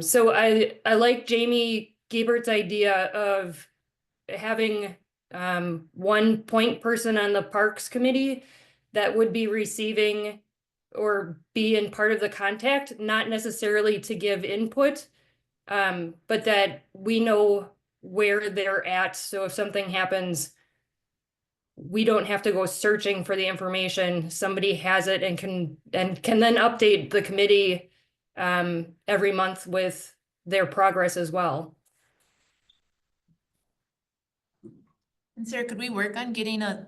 So I like Jamie Giebert's idea of having one point person on the Parks Committee that would be receiving or be in part of the contact, not necessarily to give input. But that we know where they're at, so if something happens, we don't have to go searching for the information. Somebody has it and can then update the committee every month with their progress as well. And Sarah, could we work on getting a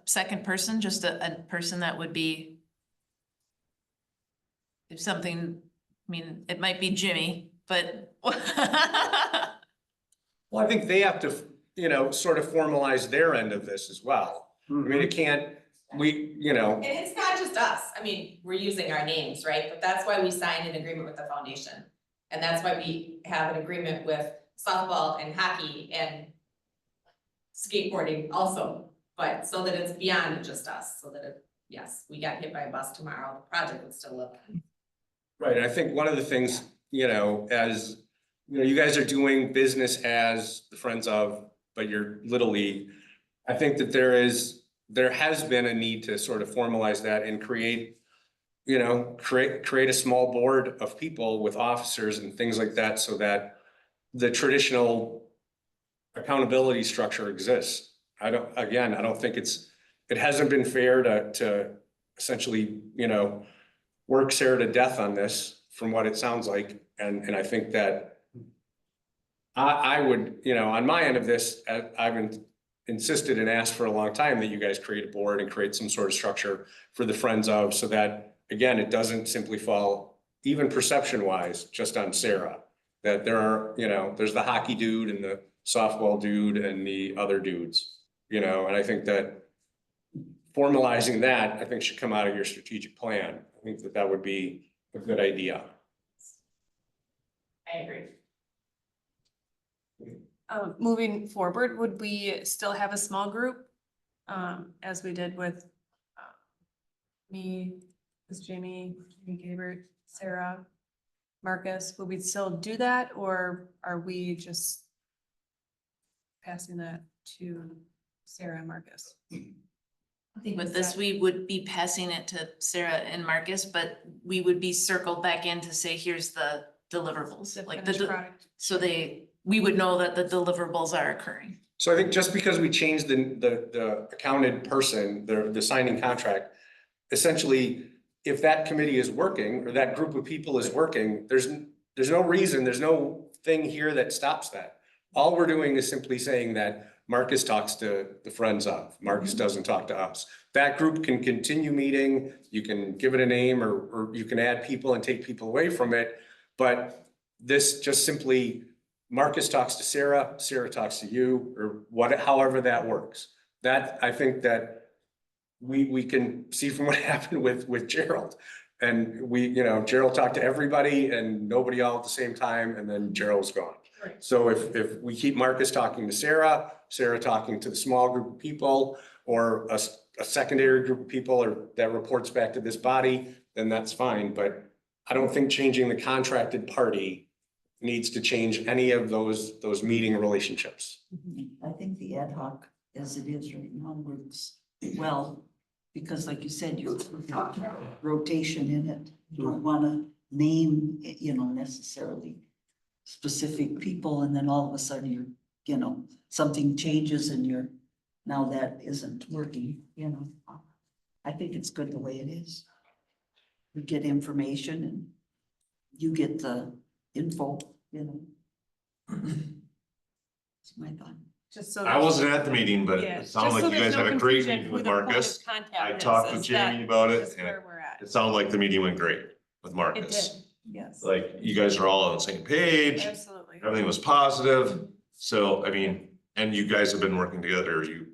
second person, just a person that would be if something, I mean, it might be Jimmy, but Well, I think they have to, sort of formalize their end of this as well. I mean, it can't, And it's not just us, I mean, we're using our names, right? But that's why we signed an agreement with the foundation. And that's why we have an agreement with softball and hockey and skateboarding also. But so that it's beyond just us, so that if, yes, we got hit by a bus tomorrow, the project would still live on. right, and I think one of the things, as, you guys are doing business as the Friends of, but you're Little League. I think that there has been a need to sort of formalize that and create a small board of people with officers and things like that, so that the traditional accountability structure exists. I don't think it hasn't been fair to essentially, work Sarah to death on this, from what it sounds like. And I think that I would, on my end of this, I've insisted and asked for a long time that you guys create a board and create some sort of structure for the Friends of, so that, again, it doesn't simply fall, even perception wise, just on Sarah. That there are, there's the hockey dude and the softball dude and the other dudes, and I think that formalizing that, I think, should come out of your strategic plan. I think that would be a good idea. I agree. Moving forward, would we still have a small group? As we did with me, Jamie, Gabert, Sarah, Marcus, would we still do that, or are we just passing that to Sarah and Marcus? I think with this, we would be passing it to Sarah and Marcus, but we would be circled back in to say, here's the deliverables, The like finished product? so we would know that the deliverables are occurring. So I think just because we changed the accounted person, the signing contract, essentially, if that committee is working, or that group of people is working, there's no reason, there's no thing here that stops that. All we're doing is simply saying that Marcus talks to the Friends of, Marcus doesn't talk to us. That group can continue meeting, you can give it a name, or you can add people and take people away from it. But this just simply, Marcus talks to Sarah, Sarah talks to you, or however that works. That, I think that we can see from what happened with Gerald. And Gerald talked to everybody and nobody all at the same time, and then Gerald's gone. Right. So if we keep Marcus talking to Sarah, Sarah talking to the small group of people, or a secondary group of people, or that reports back to this body, then that's fine. But I don't think changing the contracted party needs to change any of those meeting relationships. I think the ad hoc as it is right now works well, because like you said, you have rotation in it. You don't wanna name, necessarily specific people, and then all of a sudden something changes and now that isn't working, I think it's good the way it is. You get information and you get the info, That's my thought. Just so. I wasn't at the meeting, but Yeah, it sounded just like so you there's guys no had a great confusion meeting who with the point of Marcus. contact I is, talked with is that Jamie about it, is and where we're at. it sounded like the meeting went great with It Marcus. did, yes, Like, you guys are all on the same page, absolutely. everything was positive. So, I mean, and you guys have been working together, you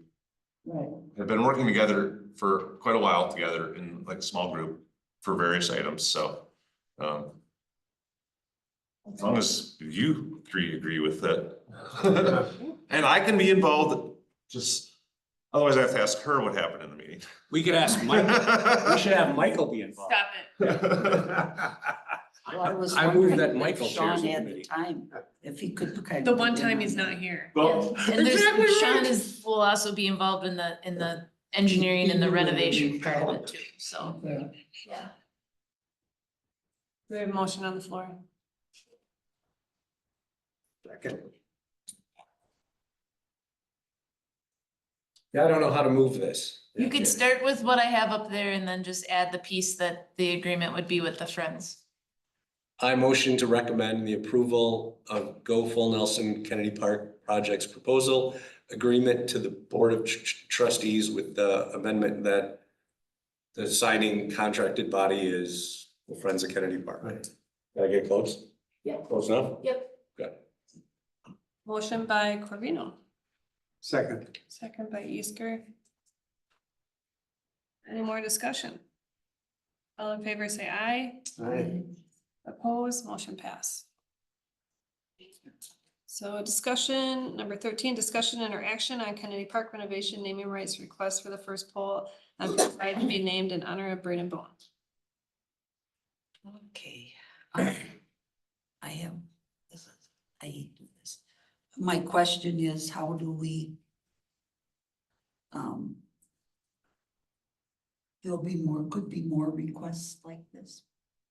Right. have been working together for quite a while together in like a small group for various items, so. As long as you three agree with it. And I can be involved, just, otherwise I have to ask her what happened in the meeting. We could ask Michael, we should have Michael be involved. Stop it. Well, I was I move wondering that if Michael chairs Sean the had the committee. time, if he could kind The of. one get in time on he's that. not here. Well, And exactly Sean right. will also be involved in the engineering and the renovation part of it too, so, yeah. We have a motion on the floor. Yeah, I don't know how to move this. You could start with what I have up there and then just add the piece that the agreement would be with the friends. I motion to recommend the approval of Go Full Nelson Kennedy Park Project's proposal agreement to the Board of Trustees with the amendment that the signing contracted body is the Friends of Kennedy Park. Did I get close? Yeah. Close enough? Yep. Good. Motion by Corvino, Second. second by Easker. Any more discussion? All in favor, say aye. Opposed, motion pass. So discussion, number 13, discussion and or action on Kennedy Park renovation naming rights request for the first pole on site to be named in honor of Braden Bowen. Okay. I have, I hate to do this. My question is, how do we? There'll be more, could be more requests like this.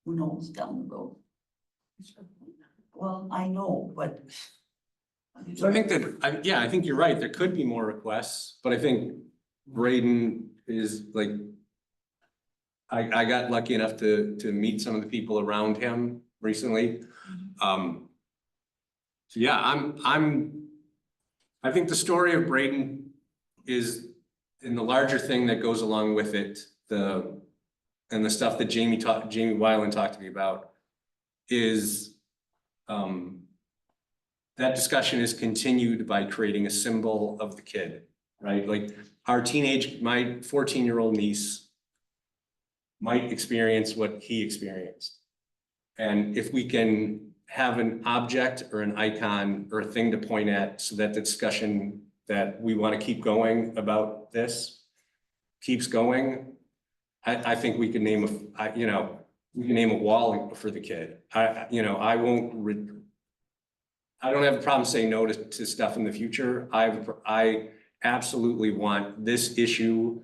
Who knows down the road? Well, I know, but. So I think that, yeah, I think you're right. There could be more requests, but I think Braden is like, I got lucky enough to meet some of the people around him recently. So yeah, I think the story of Braden is in the larger thing that goes along with it, and the stuff that Jamie Weiland talked to me about is, that discussion is continued by creating a symbol of the kid, right? Like my 14-year-old niece might experience what he experienced. And if we can have an object or an icon or a thing to point at so that the discussion that we want to keep going about this keeps going, I think we can name we can name a wall for the kid. I don't have a problem saying no to stuff in the future. I absolutely want this issue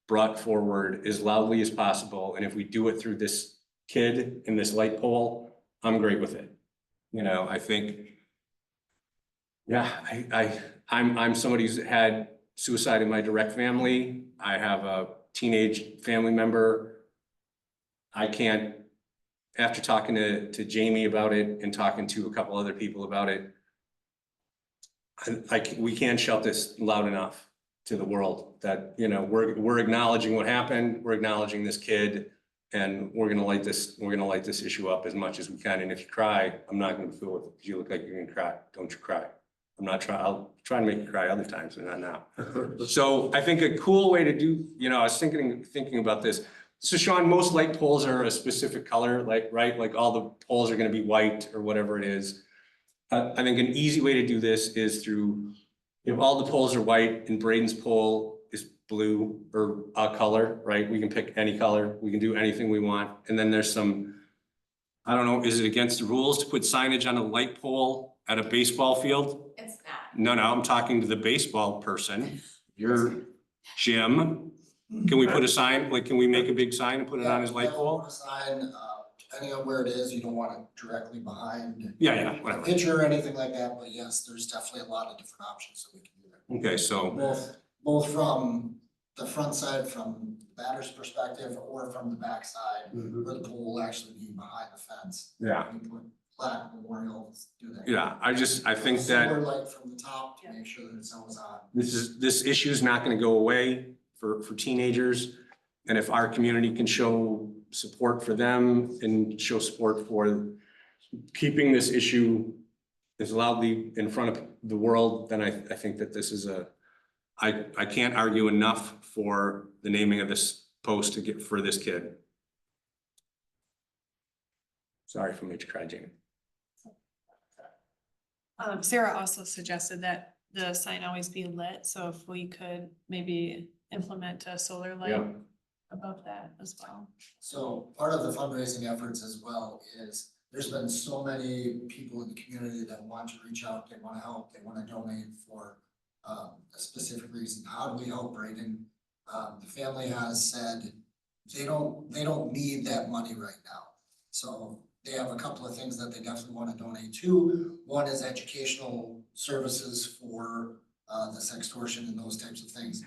brought forward as loudly as possible. And if we do it through this kid in this light pole, I'm great with it. I think, yeah, I'm somebody who's had suicide in my direct family. I have a teenage family member. I can't, after talking to Jamie about it and talking to a couple other people about it, we can't shout this loud enough to the world that, we're acknowledging what happened. We're acknowledging this kid, and we're gonna light this issue up as much as we can. And if you cry, I'm not gonna feel it. You look like you're gonna cry. Don't you cry. I'll try to make you cry other times, but not now. So I think a cool way to do, I was thinking about this. So Sean, most light poles are a specific color, right? Like all the poles are gonna be white or whatever it is. I think an easy way to do this is through, if all the poles are white and Braden's pole is blue or a color, right? We can pick any color. We can do anything we want. And then there's some, I don't know, is it against the rules to put signage on a light pole at a baseball field? It's not. No, I'm talking to the baseball person. You're Jim. Can we put a sign, can we make a big sign and put it on his light pole? Sign, depending on where it is, you don't want it directly behind. Yeah, A whatever. picture or anything like that, but yes, there's definitely a lot of different options that we can do there. Okay, so, Both from the front side, from the batter's perspective, or from the back side, where the pole will actually be behind the fence. yeah, We put plaque memorials, do that. yeah, I think Silver that light from the top to make sure that it's always on. this issue is not gonna go away for teenagers. And if our community can show support for them and show support for keeping this issue as loudly in front of the world, then I think that this is I can't argue enough for the naming of this post for this kid. Sorry for me to cry, Jamie. Sarah also suggested that the sign always be lit, so if we could maybe implement a solar light Yeah. above that as well. So part of the fundraising efforts as well is there's been so many people in the community that want to reach out, they want to help, they want to donate for a specific reason. How do we help Braden? The family has said they don't need that money right now. So they have a couple of things that they definitely want to donate to. One is educational services for the sextortion and those types of things.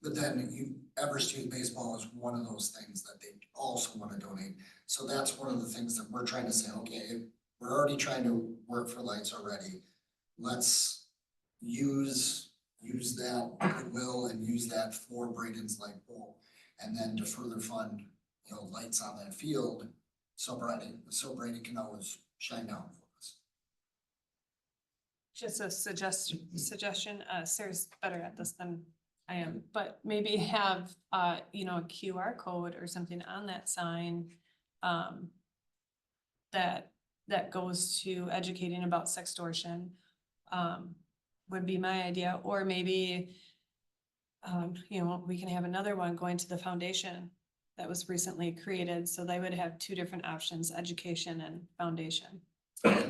But then Everest Youth Baseball is one of those things that they also want to donate. So that's one of the things that we're trying to say, okay, we're already trying to work for lights already. Let's use that goodwill and use that for Braden's light pole. And then to further fund, lights on that field, so Brady can always shine down for us. Just a suggestion, Sarah's better at this than I am, but maybe have, a QR code or something on that sign. That goes to educating about sextortion, would be my idea, or maybe. We can have another one going to the foundation that was recently created, so they would have two different options, education and foundation.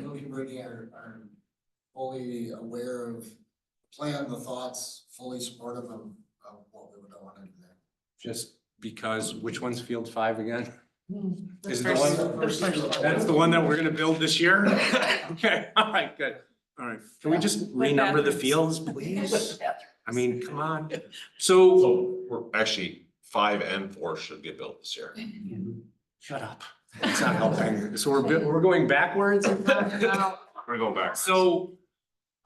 Movie Brady are fully aware of the plan, the thoughts, fully supportive of what we would want to do there. Just because, which one's Field 5 again? The Is it the first- one, the first- that's the one that we're gonna build this year? Okay, all right, good. All right, can we just renumber the fields, please? I mean, come on. So, So we're actually 5 and 4 should get built this year. shut up. It's not helping. So we're going backwards? We're gonna go back. So,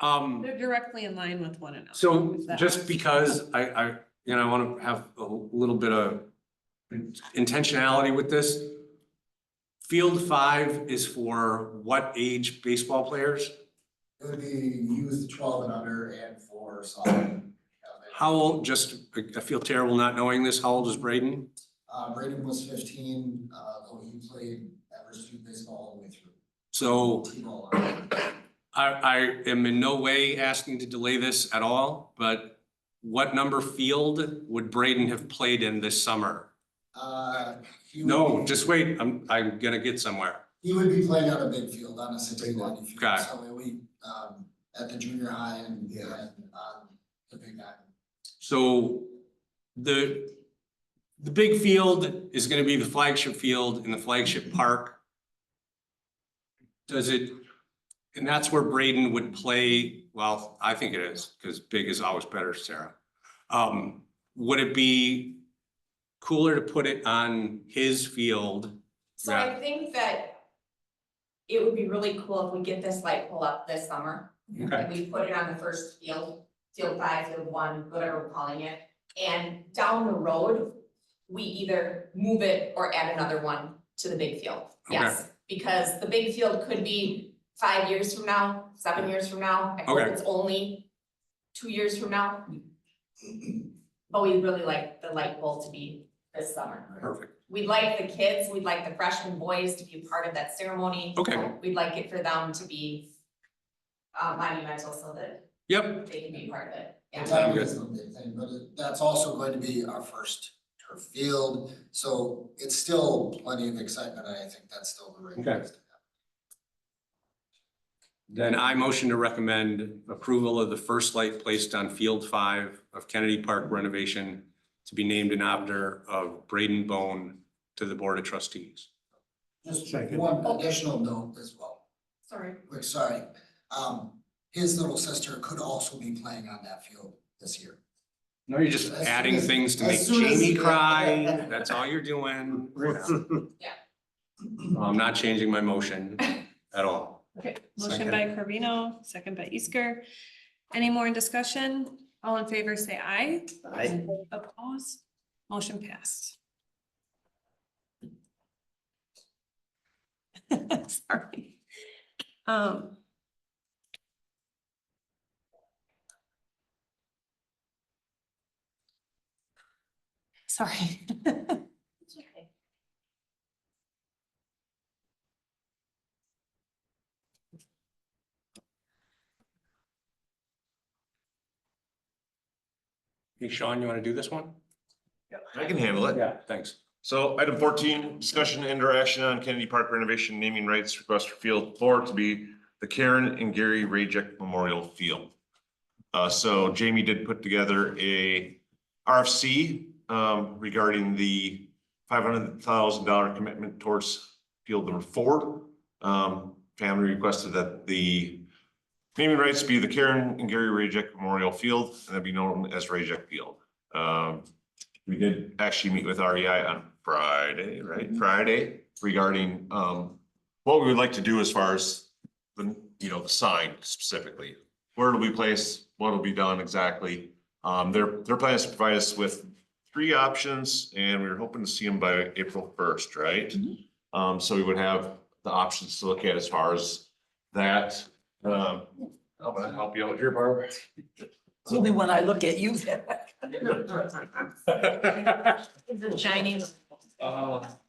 They're directly in line with one another. so with that. just because I want to have a little bit of intentionality with this. Field 5 is for what age baseball players? It would be youth 12 and under and for softball. How old, I feel terrible not knowing this. How old is Braden? Braden was 15, though he played Everest Youth Baseball all the way through. So T-ball. I am in no way asking to delay this at all, but what number field would Braden have played in this summer? He would No, be- just wait, I'm gonna get somewhere. He would be playing on a big field, on a 60-90 field. Okay. So we, at the junior high and the big guy. So the big field is gonna be the flagship field in the flagship park. And that's where Braden would play, well, I think it is, because big is always better, Sarah. Would it be cooler to put it on his field? So I think that it would be really cool if we get this light pole up this summer. Okay, And we put it on the first field, field 5, field 1, whatever we're calling it. And down the road, we either move it or add another one to the big field. Yes, because the big field could be 5 years from now, 7 years from now. I hope Okay. it's only 2 years from now. But we'd really like the light pole to be this summer. perfect. We'd like the kids, we'd like the freshman boys to be a part of that ceremony. Okay, We'd like it for them to be monumental so that yep, they can be part of it. The Yeah. timing is the big thing, but that's also going to be our first turf field, so it's still plenty of excitement, and I think that's still the right Okay. place to have. then I motion to recommend approval of the first light placed on Field 5 of Kennedy Park renovation to be named in honor of Braden Bone to the Board of Trustees. Just one additional note as well. Sorry. Quick, sorry. His little sister could also be playing on that field this year. No, you're just As adding soon as- things to make as soon as- Jamie cry. That's all you're doing. Yeah. I'm not changing my motion at all. Okay, motion by Corvino, second by Isker. Any more in discussion? All in favor, say aye. Aye. Opposed? Motion passed. Sorry. Sorry. It's okay. Hey, Sean, you want to do this one? I can handle it. Yeah, thanks. So item 14, discussion and interaction on Kennedy Park renovation naming rights request for Field 4 to be the Karen and Gary Rajek Memorial Field. So Jamie did put together a RFC, regarding the $500,000 commitment towards field number 4. Family requested that the naming rights be the Karen and Gary Rajek Memorial Field, and that'd be known as Rajek Field. We did actually meet with REI on Friday, right? Friday, regarding what we would like to do as far as the, the sign specifically. Where do we place? What will be done exactly? Their plan is to provide us with 3 options, and we were hoping to see them by April 1st, right? So we would have the options to look at as far as that. I'm gonna help you out here, Barbara. It's only when I look at you that. The Chinese.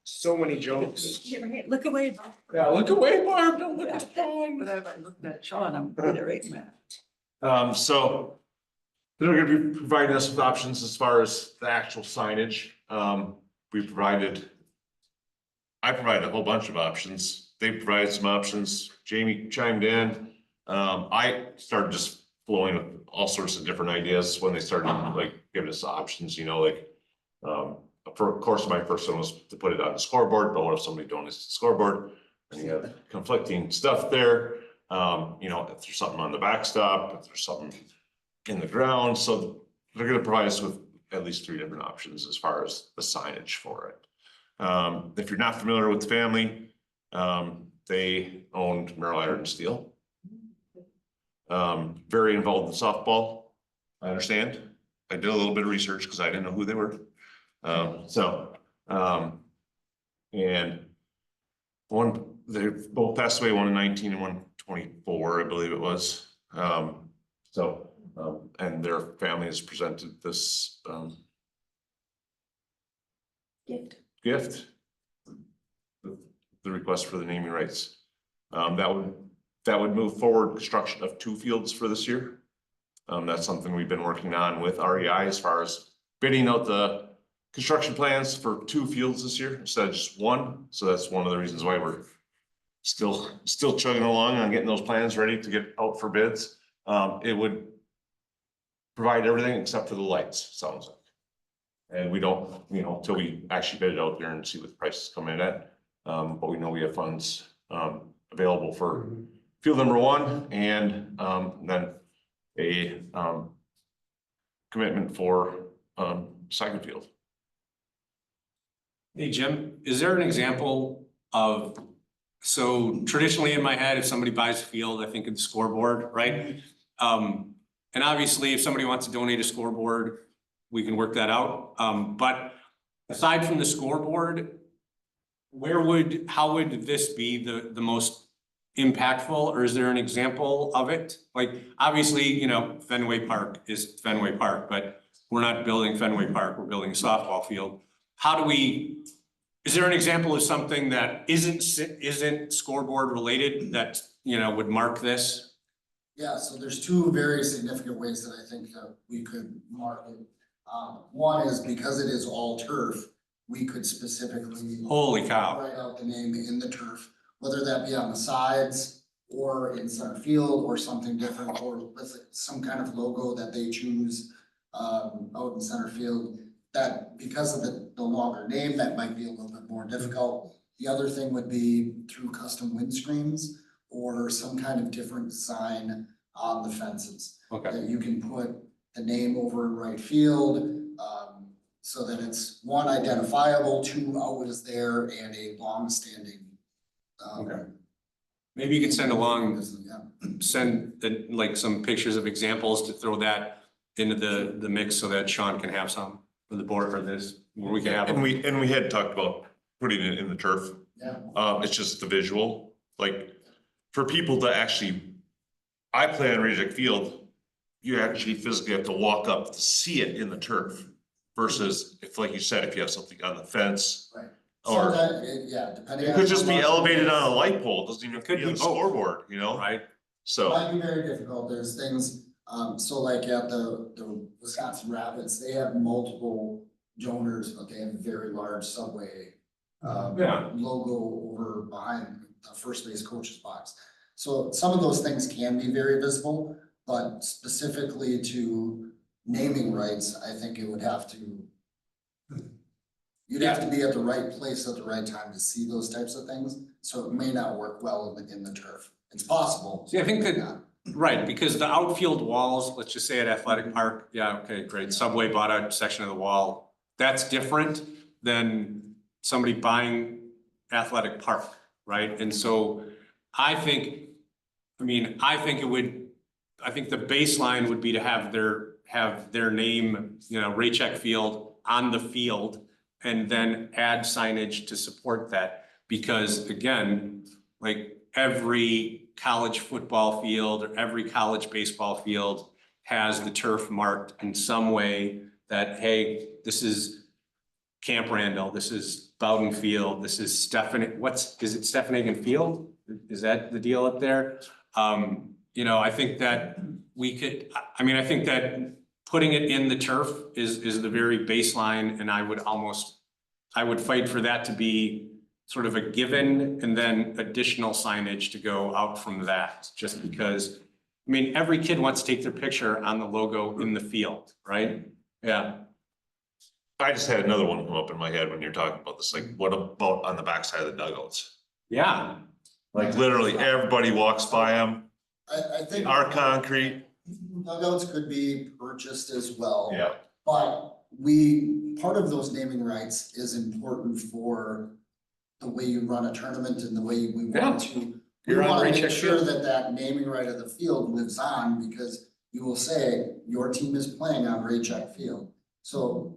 So many jokes. Look away. Yeah, look away, Barb, don't look at the phone. But I looked at Sean, I'm right, man. So they're gonna be providing us with options as far as the actual signage. I provided a whole bunch of options. They provided some options. Jamie chimed in. I started just flowing with all sorts of different ideas when they started like giving us options, of course, my first one was to put it on the scoreboard, but what if somebody donates the scoreboard? And you have conflicting stuff there. If there's something on the backstop, if there's something in the ground, so they're gonna provide us with at least 3 different options as far as the signage for it. If you're not familiar with the family, they owned Merrill Iron Steel. Very involved in softball, I understand. I did a little bit of research because I didn't know who they were. And they both passed away, one in 19 and one 24, I believe it was. And their family has presented this gift, the request for the naming rights. That would move forward construction of 2 fields for this year. That's something we've been working on with REI as far as bidding out the construction plans for 2 fields this year instead of just 1. So that's one of the reasons why we're still chugging along on getting those plans ready to get out for bids. It would provide everything except for the lights, sounds like. And we don't, until we actually bid it out there and see what the prices come in at. But we know we have funds available for field number 1, and then a commitment for second field. Hey, Jim, is there an example of, so traditionally in my head, if somebody buys a field, I think of the scoreboard, right? And obviously, if somebody wants to donate a scoreboard, we can work that out. But aside from the scoreboard, how would this be the most impactful, or is there an example of it? Like, obviously, Fenway Park is Fenway Park, but we're not building Fenway Park, we're building a softball field. Is there an example of something that isn't scoreboard related that, would mark this? Yeah, so there's 2 very significant ways that I think that we could mark it. One is because it is all turf, we could specifically Holy cow. write out the name in the turf, whether that be on the sides or in center field or something different, or with some kind of logo that they choose out in center field. That because of the longer name, that might be a little bit more difficult. The other thing would be through custom windscreens or some kind of different sign on the fences. Okay. That you can put the name over in right field, so that it's 1, identifiable, 2, always there, and a long-standing. Okay. Maybe you could send like some pictures of examples to throw that into the mix so that Sean can have some for the board for this, where we can have. And we had talked about putting it in the turf. Yeah. It's just the visual, like for people to actually, I play on Rajek Field, you actually physically have to walk up to see it in the turf. Versus if, like you said, if you have something on the fence. Right. Or Depending. it could just be elevated on a light pole, it doesn't even have to be on the both. scoreboard, Right. So. Might be very difficult. There's things, so like at the Wisconsin Rapids, they have multiple donors, but they have a very large subway. Logo over behind the first base coach's box. So some of those things can be very visible, but specifically to naming rights, I think it would have to. You'd have to be at the right place at the right time to see those types of things, so it may not work well in the turf. It's possible. See, I think that- Yeah. Right, because the outfield walls, let's just say at Athletic Park, yeah, okay, great, Subway bought a section of the wall. That's different than somebody buying Athletic Park, right? And so I think, I think the baseline would be to have their name, Raycheck Field on the field and then add signage to support that. Because again, like every college football field or every college baseball field has the turf marked in some way that, hey, this is Camp Randall, this is Bowden Field, this is is it Stephenagan Field? Is that the deal up there? I think that we could, I think that putting it in the turf is the very baseline, and I would fight for that to be sort of a given and then additional signage to go out from that, just because, every kid wants to take their picture on the logo in the field, right? Yeah. I just had another one come up in my head when you're talking about this, like, what about on the backside of the dugouts? Yeah. Like literally everybody walks by them, I think. our concrete. Dugouts could be purchased as well. Yeah. But part of those naming rights is important for the way you run a tournament and the way we want to. We You're on want to make Raycheck sure Field. that naming right of the field lives on, because you will say your team is playing on Raycheck Field. So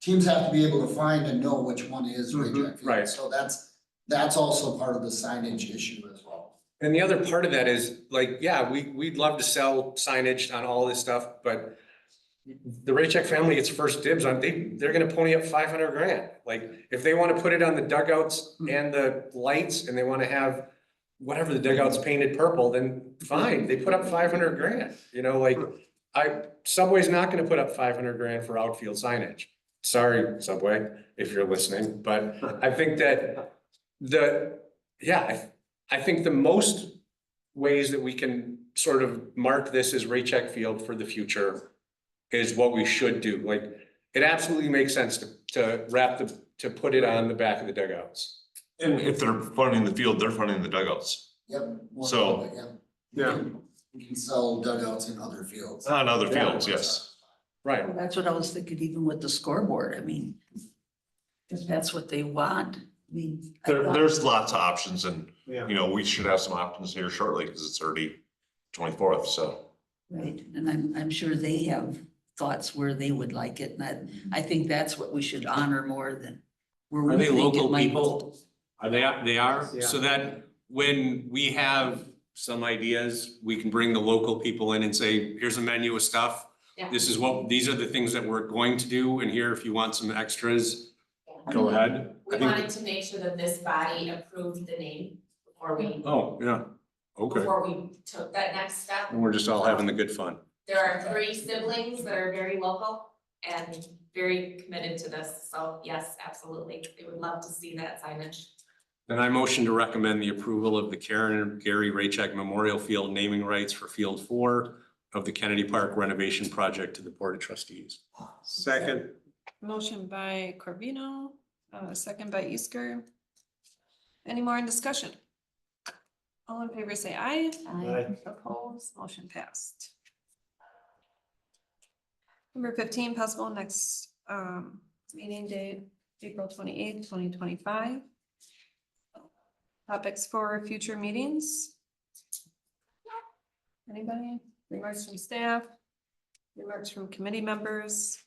teams have to be able to find and know which one is Raycheck Field. right. So that's also part of the signage issue as well. And the other part of that is like, yeah, we'd love to sell signage on all this stuff, but the Raycheck family gets first dibs on, they're gonna pony up $500,000. Like, if they wanna put it on the dugouts and the lights, and they wanna have whatever the dugouts painted purple, then fine, they put up $500,000, Subway's not gonna put up $500,000 for outfield signage. Sorry, Subway, if you're listening, but I think that I think the most ways that we can sort of mark this as Raycheck Field for the future is what we should do. Like, it absolutely makes sense to put it on the back of the dugouts. And if they're funding the field, they're funding the dugouts Yep. So- Yeah. You can sell dugouts in other fields. on other fields, yes. Right. Well, that's what I was thinking, even with the scoreboard, if that's what they want, I thought- There's lots of options, and, Yeah. we should have some options here shortly, because it's already 24th, so. Right, and I'm sure they have thoughts where they would like it, and I think that's what we should honor more than. where we Are they think it local might people? go. Are they are? So that when we have some ideas, we can bring the local people in and say, here's a menu of stuff. Yeah. These are the things that we're going to do, and here, if you want some extras, go ahead. We wanted to make sure that this body approved the name before we Oh, yeah, okay. before we took that next step. And we're just all having the good fun. There are 3 siblings that are very local and very committed to this, so yes, absolutely, they would love to see that signage. Then I motion to recommend the approval of the Karen and Gary Raycheck Memorial Field naming rights for Field 4 of the Kennedy Park renovation project to the Board of Trustees. Second. Motion by Corvino, second by Easker. Any more in discussion? All in favor, say aye. Opposed, motion passed. Number 15, possible next meeting date, April 28th, 2025. Topics for future meetings? Anybody? Remarks from staff? Remarks from committee members?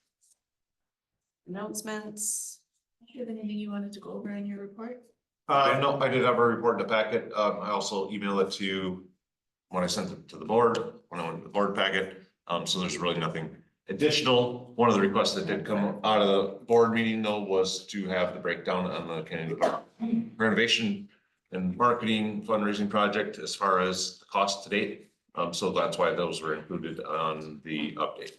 Announcements? Do you have anything you wanted to go over in your report? No, I did have a report in the packet. I also emailed it to you when I sent it to the board, when I went to the board packet. So there's really nothing additional. One of the requests that did come out of the board meeting though was to have the breakdown on the Kennedy Park renovation and marketing fundraising project as far as the cost to date. So that's why those were included on the update.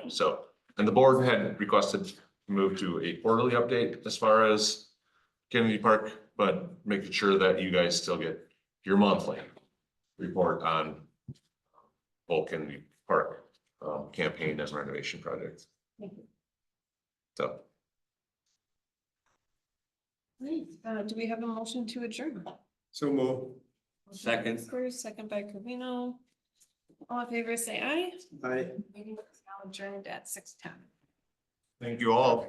So, and the board had requested to move to a quarterly update as far as Kennedy Park, but making sure that you guys still get your monthly report on both Kennedy Park campaign and renovation projects. So, Great. Do we have a motion to adjourn? So move. Second. First, second by Covino. All in favor, say aye. Aye. Meeting is now adjourned at 6:10. thank you all.